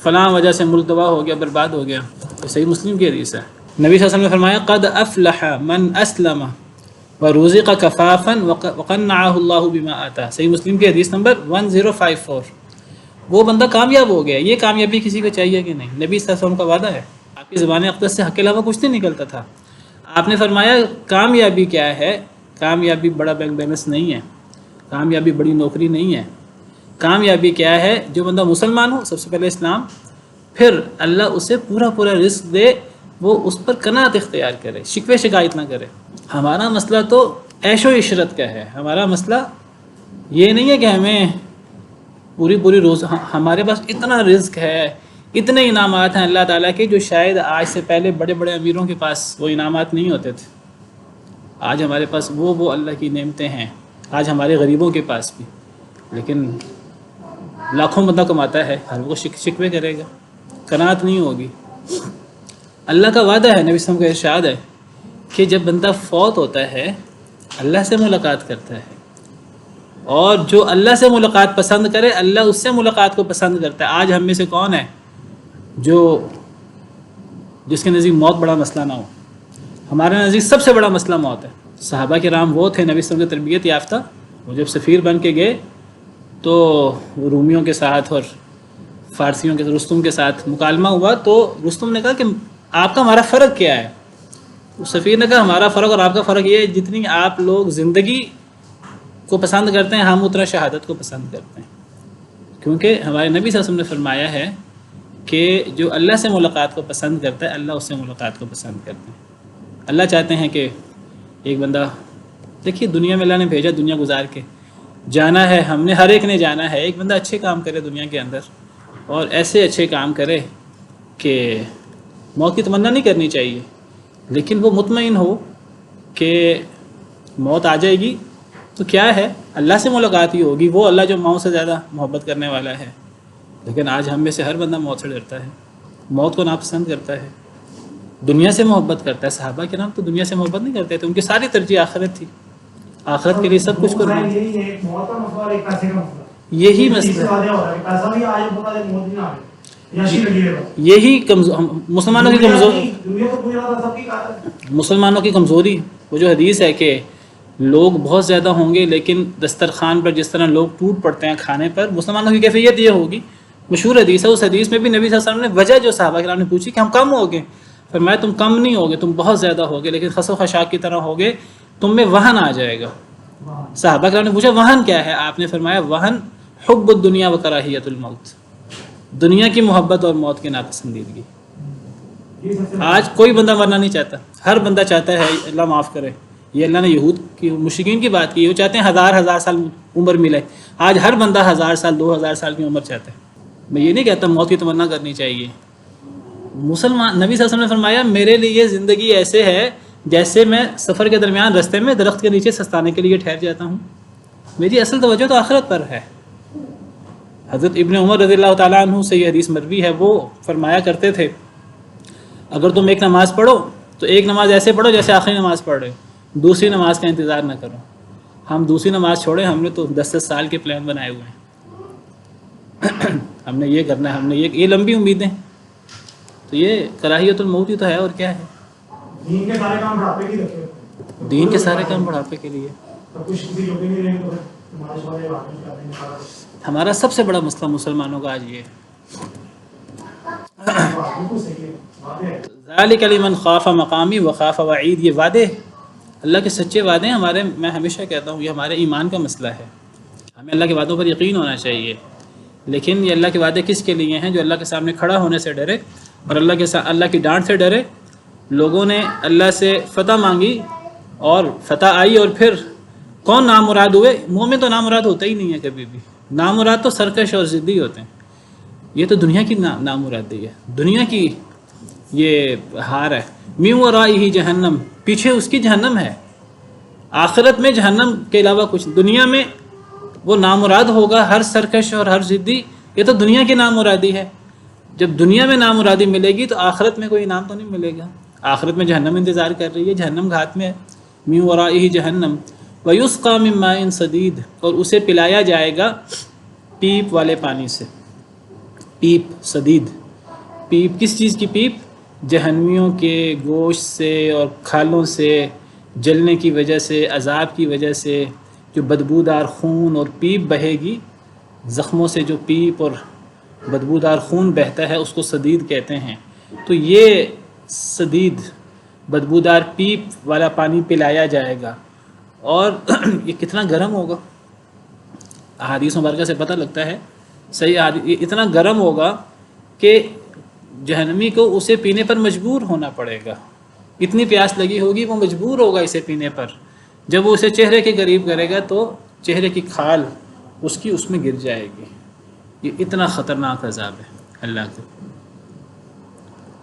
فلاں وجہ سے ملک تباہ ہو گیا، برباد ہو گیا. یہ صحیح مسلم کی حدیث ہے. نبی صلی اللہ علیہ وسلم نے فرمایا قد افلح من اسلم ورزق کفافا وقنعه اللہ بما آتا. صحیح مسلم کی حدیث نمبر 1054. وہ بندہ کامیاب ہو گیا. یہ کامیابی کسی کو چاہیے کہ نہیں؟ نبی صلی اللہ علیہ وسلم کا وعدہ ہے. آپ کی زبان اقدس سے حق کے علاوہ کچھ نہیں نکلتا تھا. آپ نے فرمایا کامیابی کیا ہے؟ کامیابی بڑا بینک بیلنس نہیں ہے، کامیابی بڑی نوکری نہیں ہے. کامیابی کیا ہے؟ جو بندہ مسلمان ہو، سب سے پہلے اسلام، پھر اللہ اسے پورا رزق دے، وہ اس پر قناعت اختیار کرے، شکوے شکایت نہ کرے. ہمارا مسئلہ تو عیش و عشرت کا ہے. ہمارا مسئلہ یہ نہیں ہے کہ ہمیں پوری روز ہمارے پاس اتنا رزق ہے، اتنے انعامات ہیں اللہ تعالیٰ کے جو شاید آج سے پہلے بڑے بڑے امیروں کے پاس وہ انعامات نہیں ہوتے تھے. آج ہمارے پاس وہ اللہ کی نعمتیں ہیں. آج ہمارے غریبوں کے پاس بھی. لیکن لاکھوں بندہ کماتا ہے، ہر وہ شکوے کرے گا، قناعت نہیں ہوگی. اللہ کا وعدہ ہے، نبی صلی اللہ علیہ وسلم کا ارشاد ہے کہ جب بندہ فوت ہوتا ہے اللہ سے ملاقات کرتا ہے، اور جو اللہ سے ملاقات پسند کرے اللہ اس سے ملاقات کو پسند کرتا ہے. آج ہم میں سے کون ہے جس کے نزدیک موت بڑا مسئلہ نہ ہو؟ ہمارے نزدیک سب سے بڑا مسئلہ موت ہے. صحابہ کرام وہ تھے نبی صلی اللہ علیہ وسلم کی تربیت یافتہ. وہ جب سفیر بن کے گئے تو رومیوں کے ساتھ اور فارسیوں کے رستم کے ساتھ مکالمہ ہوا، تو رستم نے کہا کہ آپ کا ہمارا فرق کیا ہے؟ سفیر نے کہا ہمارا فرق اور آپ کا فرق یہ ہے جتنی آپ لوگ زندگی کو پسند کرتے ہیں ہم اتنا شہادت کو پسند کرتے ہیں. کیونکہ ہمارے نبی صلی اللہ علیہ وسلم نے فرمایا ہے کہ جو اللہ سے ملاقات کو پسند کرتا ہے اللہ اس سے ملاقات کو پسند کرتے ہیں. اللہ چاہتے ہیں کہ ایک بندہ، دیکھیے دنیا میں اللہ نے بھیجا دنیا گزار کے جانا ہے، ہم نے ہر ایک نے جانا ہے. ایک بندہ اچھے کام کرے دنیا کے اندر، اور ایسے اچھے کام کرے کہ موت کی تمنا نہیں کرنی چاہیے، لیکن وہ مطمئن ہو کہ موت آ جائے گی تو کیا ہے، اللہ سے ملاقات ہی ہوگی. وہ اللہ جو ماؤں سے زیادہ محبت کرنے والا ہے. لیکن آج ہم میں سے ہر بندہ موت سے ڈرتا ہے، موت کو ناپسند کرتا ہے، دنیا سے محبت کرتا ہے. صحابہ کرام تو دنیا سے محبت نہیں کرتے تھے، ان کی ساری ترجیح آخرت تھی. آخرت کے لیے سب کچھ کرنا. یہی مسئلہ یہی مسلمانوں کی کمزوری. وہ جو حدیث ہے کہ لوگ بہت زیادہ ہوں گے لیکن دسترخوان پر جس طرح لوگ ٹوٹ پڑتے ہیں کھانے پر، مسلمانوں کی کیفیت یہ ہوگی. مشہور حدیث ہے. اس حدیث میں بھی نبی صلی اللہ علیہ وسلم نے وجہ جو صحابہ کرام نے پوچھی کہ ہم کم ہو گئے، فرمایا تم کم نہیں ہوگے، تم بہت زیادہ ہوگے، لیکن خس و خشاک کی طرح ہوگے، تم میں وہن آ جائے گا. صحابہ کرام نے پوچھا وہن کیا ہے؟ آپ نے فرمایا وہن حب الدنیا و کراہیت الموت، دنیا کی محبت اور موت کی ناپسندیدگی. آج کوئی بندہ مرنا نہیں چاہتا، ہر بندہ چاہتا ہے اللہ معاف کرے. یہ اللہ نے یہود کی مشرکین کی بات کی، وہ چاہتے ہیں ہزار سال عمر ملے. آج ہر بندہ 1000 سال 2000 سال کی عمر چاہتا ہے. میں یہ نہیں کہتا موت کی تمنا کرنی چاہیے. مسلمان نبی صلی اللہ علیہ وسلم نے فرمایا میرے لیے زندگی ایسے ہے جیسے میں سفر کے درمیان رستے میں درخت کے نیچے سستانے کے لیے ٹھہر جاتا ہوں. میری اصل توجہ تو آخرت پر ہے. حضرت ابن عمر رضی اللہ تعالیٰ عنہ سے یہ حدیث مروی ہے، وہ فرمایا کرتے تھے اگر تم ایک نماز پڑھو تو ایک نماز ایسے پڑھو جیسے آخری نماز پڑھ رہے ہو، دوسری نماز کا انتظار نہ کرو۔ ہم دوسری نماز چھوڑیں، ہم نے تو 10 سال کے پلان بنائے ہوئے ہیں ہم نے یہ کرنا ہے، ہم نے یہ لمبی امیدیں، تو یہ کراہیت الموت ہی تو ہے، اور کیا ہے؟ دین کے سارے کام بڑھاپے کے رکھے ہوتے ہیں، دین کے سارے کام بڑھاپے کے لیے۔ تو کچھ کسی جو بھی نہیں رہیں تو ہمارے سارے باتیں کرتے ہیں سارا ہمارا سب سے بڑا مسئلہ مسلمانوں کا آج یہ ہے۔ بالکل صحیح ہے، بات ہے۔ ذالک لمن خاف مقامی وخاف وعید، یہ وعدے اللہ کے سچے وعدے ہیں ہمارے، میں ہمیشہ کہتا ہوں یہ ہمارے ایمان کا مسئلہ ہے، ہمیں اللہ کے وعدوں پر یقین ہونا چاہیے، لیکن یہ اللہ کے وعدے کس کے لیے ہیں؟ جو اللہ کے سامنے کھڑا ہونے سے ڈرے اور اللہ کی ڈانٹ سے ڈرے۔ لوگوں نے اللہ سے فتح مانگی اور فتح آئی، اور پھر کون نامراد ہوئے؟ مومن تو نامراد ہوتا ہی نہیں ہے کبھی بھی، نامراد تو سرکش اور ضدی ہوتے ہیں۔ یہ تو دنیا کی نامرادی ہے، دنیا کی یہ ہار ہے۔ من ورائہ جہنم، پیچھے اس کی جہنم ہے، آخرت میں جہنم کے علاوہ کچھ، دنیا میں وہ نامراد ہوگا ہر سرکش اور ہر ضدی، یہ تو دنیا کی نامرادی ہے۔ جب دنیا میں نامرادی ملے گی تو آخرت میں کوئی انعام تو نہیں ملے گا، آخرت میں جہنم انتظار کر رہی ہے، جہنم گھات میں ہے۔ من ورائہ جہنم ویسقی من ماء صدید، اور اسے پلایا جائے گا پیپ والے پانی سے، پیپ صدید، پیپ کس چیز کی پیپ؟ جہنمیوں کے گوشت سے اور کھالوں سے جلنے کی وجہ سے، عذاب کی وجہ سے جو بدبودار خون اور پیپ بہے گی، زخموں سے جو پیپ اور بدبودار خون بہتا ہے اس کو صدید کہتے ہیں۔ تو یہ صدید بدبودار پیپ والا پانی پلایا جائے گا، اور یہ کتنا گرم ہوگا، احادیث مبارکہ سے پتہ لگتا ہے، صحیح یہ اتنا گرم ہوگا کہ جہنمی کو اسے پینے پر مجبور ہونا پڑے گا، اتنی پیاس لگی ہوگی وہ مجبور ہوگا اسے پینے پر۔ جب وہ اسے چہرے کے قریب کرے گا تو چہرے کی کھال اس میں گر جائے گی۔ یہ اتنا خطرناک عذاب ہے اللہ کے۔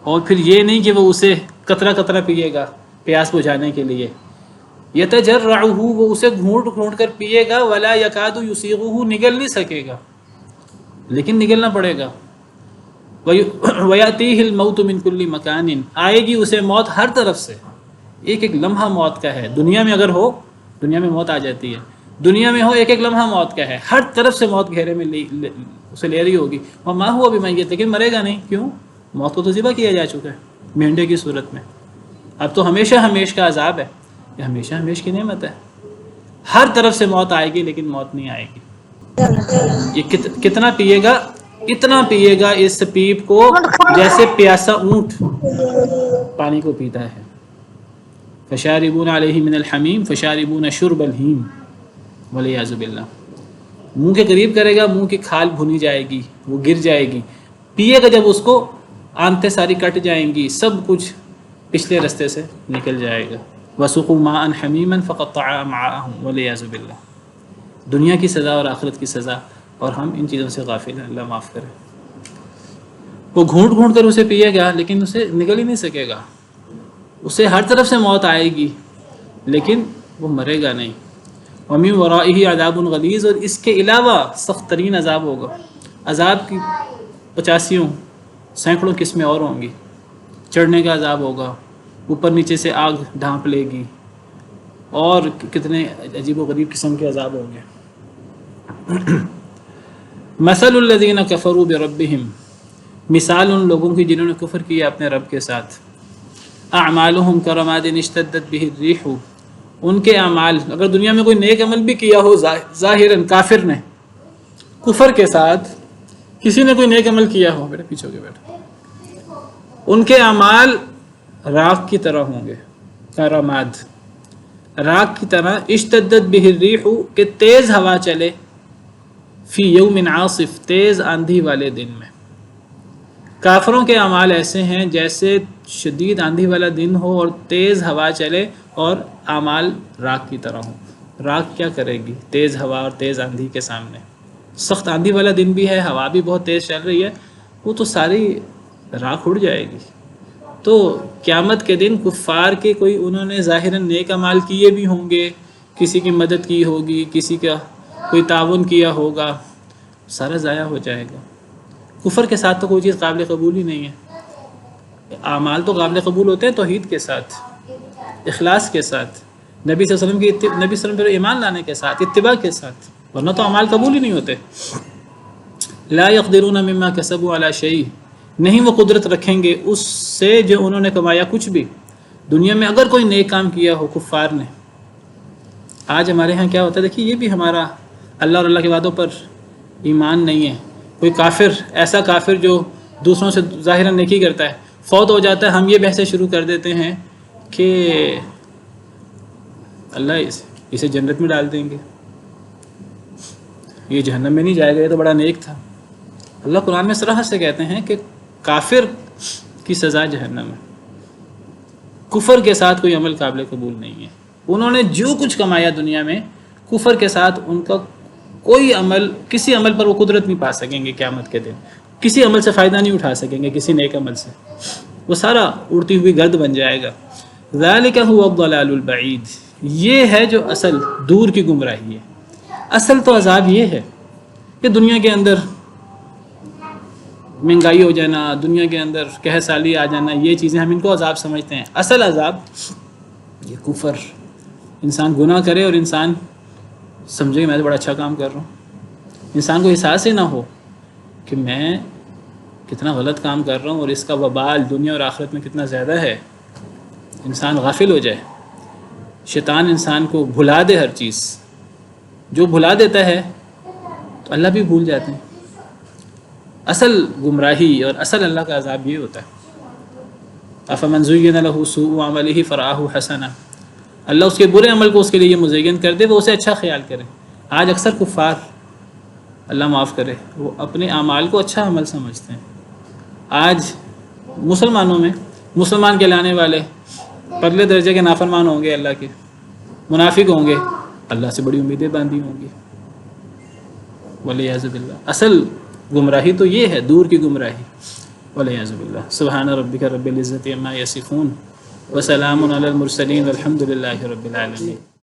اور پھر یہ نہیں کہ وہ اسے قطرہ قطرہ پیے گا پیاس بجھانے کے لیے، یتجرعہ، وہ اسے گھونٹ گھونٹ کر پیے گا، ولا یکاد یسیغہ، نگل نہیں سکے گا لیکن نگلنا پڑے گا۔ وَيَأْتِيهِ الْمَوْتُ مِنْ كُلِّ مَكَانٍ، آئے گی اسے موت ہر طرف سے، ایک ایک لمحہ موت کا ہے۔ دنیا میں اگر ہو، دنیا میں موت آ جاتی ہے، دنیا میں ہو ایک ایک لمحہ موت کا ہے، ہر طرف سے موت گھیرے میں اسے لے رہی ہوگی۔ وَمَا هُوَ بِمَيِّتٍ، لیکن مرے گا نہیں، کیوں؟ موت کو تو ذبح کیا جا چکا ہے مینڈے کی صورت میں، اب تو ہمیشہ ہمیش کا عذاب ہے، یہ ہمیشہ ہمیش کی نعمت ہے۔ ہر طرف سے موت آئے گی لیکن موت نہیں آئے گی۔ یہ کتنا پیے گا؟ اتنا پیے گا اس پیپ کو جیسے پیاسا اونٹ پانی کو پیتا ہے۔ فشاربون علیہ من الحمیم فشاربون شرب الہیم والعیاذ باللہ، منہ کے قریب کرے گا، منہ کی کھال بھنی جائے گی، وہ گر جائے گی، پیے گا جب اس کو آنتیں ساری کٹ جائیں گی، سب کچھ پچھلے رستے سے نکل جائے گا۔ وسقوا ماء حمیما فقطع امعاءهم والعیاذ باللہ، دنیا کی سزا اور آخرت کی سزا، اور ہم ان چیزوں سے غافل ہیں، اللہ معاف کرے۔ وہ گھونٹ گھونٹ کر اسے پیے گا لیکن اسے نگل ہی نہیں سکے گا، اسے ہر طرف سے موت آئے گی لیکن وہ مرے گا نہیں۔ وَمِن وَرَائِهِ عَذَابٌ غَلِيظٌ، اور اس کے علاوہ سخت ترین عذاب ہوگا۔ عذاب کی 85 سینکڑوں قسمیں اور ہوں گی، چڑھنے کا عذاب ہوگا، اوپر نیچے سے آگ ڈھانپ لے گی، اور کتنے عجیب و غریب قسم کے عذاب ہوں گے۔ مثل الذین کفروا بربہم، مثال ان لوگوں کی جنہوں نے کفر کیا اپنے رب کے ساتھ۔ اعمالہم کرماد اشتدت بہ الریح، ان کے اعمال، اگر دنیا میں کوئی نیک عمل بھی کیا ہو ظاہراً کافر نے، کفر کے ساتھ کسی نے کوئی نیک عمل کیا ہو، میرے پیچھے ہو کے بیٹھا، ان کے اعمال راکھ کی طرح ہوں گے، کرماد، راکھ کی طرح، اشتدت بہ الریح، کہ تیز ہوا چلے، فی یوم عاصف، تیز آندھی والے دن میں۔ کافروں کے اعمال ایسے ہیں جیسے شدید آندھی والا دن ہو اور تیز ہوا چلے اور اعمال راکھ کی طرح ہوں۔ راکھ کیا کرے گی تیز ہوا اور تیز آندھی کے سامنے؟ سخت آندھی والا دن بھی ہے، ہوا بھی بہت تیز چل رہی ہے، وہ تو ساری راکھ اڑ جائے گی۔ تو قیامت کے دن کفار کے کوئی انہوں نے ظاہراً نیک اعمال کیے بھی ہوں گے، کسی کی مدد کی ہوگی، کسی کا کوئی تعاون کیا ہوگا، سارا ضائع ہو جائے گا۔ کفر کے ساتھ تو کوئی چیز قابل قبول ہی نہیں ہے۔ اعمال تو قابل قبول ہوتے ہیں توحید کے ساتھ، اخلاص کے ساتھ، نبی صلی اللہ علیہ وسلم کی نبی صلی اللہ علیہ وسلم پر ایمان لانے کے ساتھ، اتباع کے ساتھ، ورنہ تو اعمال قبول ہی نہیں ہوتے۔ لا يقدرون مما كسبوا على شيء، نہیں وہ قدرت رکھیں گے اس سے جو انہوں نے کمایا کچھ بھی۔ دنیا میں اگر کوئی نیک کام کیا ہو کفار نے، آج ہمارے ہاں کیا ہوتا ہے، دیکھیے یہ بھی ہمارا اللہ اور اللہ کے وعدوں پر ایمان نہیں ہے۔ کوئی کافر، ایسا کافر جو دوسروں سے ظاہراً نیکی کرتا ہے، فوت ہو جاتا ہے، ہم یہ بحثیں شروع کر دیتے ہیں کہ اللہ اسے جنت میں ڈال دیں گے، یہ جہنم میں نہیں جائے گا، یہ تو بڑا نیک تھا۔ اللہ قرآن میں صراحت سے کہتے ہیں کہ کافر کی سزا جہنم ہے۔ کفر کے ساتھ کوئی عمل قابل قبول نہیں ہے۔ انہوں نے جو کچھ کمایا دنیا میں، کفر کے ساتھ ان کا کوئی عمل، کسی عمل پر وہ قدرت نہیں پا سکیں گے قیامت کے دن، کسی عمل سے فائدہ نہیں اٹھا سکیں گے، کسی نیک عمل سے، وہ سارا اڑتی ہوئی گرد بن جائے گا۔ ذالک هو الضلال البعید، یہ ہے جو اصل دور کی گمراہی ہے۔ اصل تو عذاب یہ ہے کہ دنیا کے اندر مہنگائی ہو جانا، دنیا کے اندر قحط سالی آ جانا، یہ چیزیں ہم ان کو عذاب سمجھتے ہیں۔ اصل عذاب یہ کفر، انسان گناہ کرے اور انسان سمجھے کہ میں تو بڑا اچھا کام کر رہا ہوں، انسان کو احساس ہی نہ ہو کہ میں کتنا غلط کام کر رہا ہوں اور اس کا وبال دنیا اور آخرت میں کتنا زیادہ ہے، انسان غافل ہو جائے، شیطان انسان کو بھلا دے ہر چیز، جو بھلا دیتا ہے تو اللہ بھی بھول جاتے ہیں۔ اصل گمراہی اور اصل اللہ کا عذاب یہ ہوتا ہے۔ افمن زین له سوء عمله فرآہ حسنا، اللہ اس کے برے عمل کو اس کے لیے یہ مزین کر دے، وہ اسے اچھا خیال کرے۔ آج اکثر کفار، اللہ معاف کرے، وہ اپنے اعمال کو اچھا عمل سمجھتے ہیں۔ آج مسلمانوں میں مسلمان کہلانے والے پرلے درجے کے نافرمان ہوں گے، اللہ کے منافق ہوں گے، اللہ سے بڑی امیدیں باندھی ہوں گی، والعیاذ باللہ۔ اصل گمراہی تو یہ ہے، دور کی گمراہی، والعیاذ باللہ۔ سبحان ربک رب العزۃ عما یصفون وسلام علی المرسلین والحمد للہ رب العالمین۔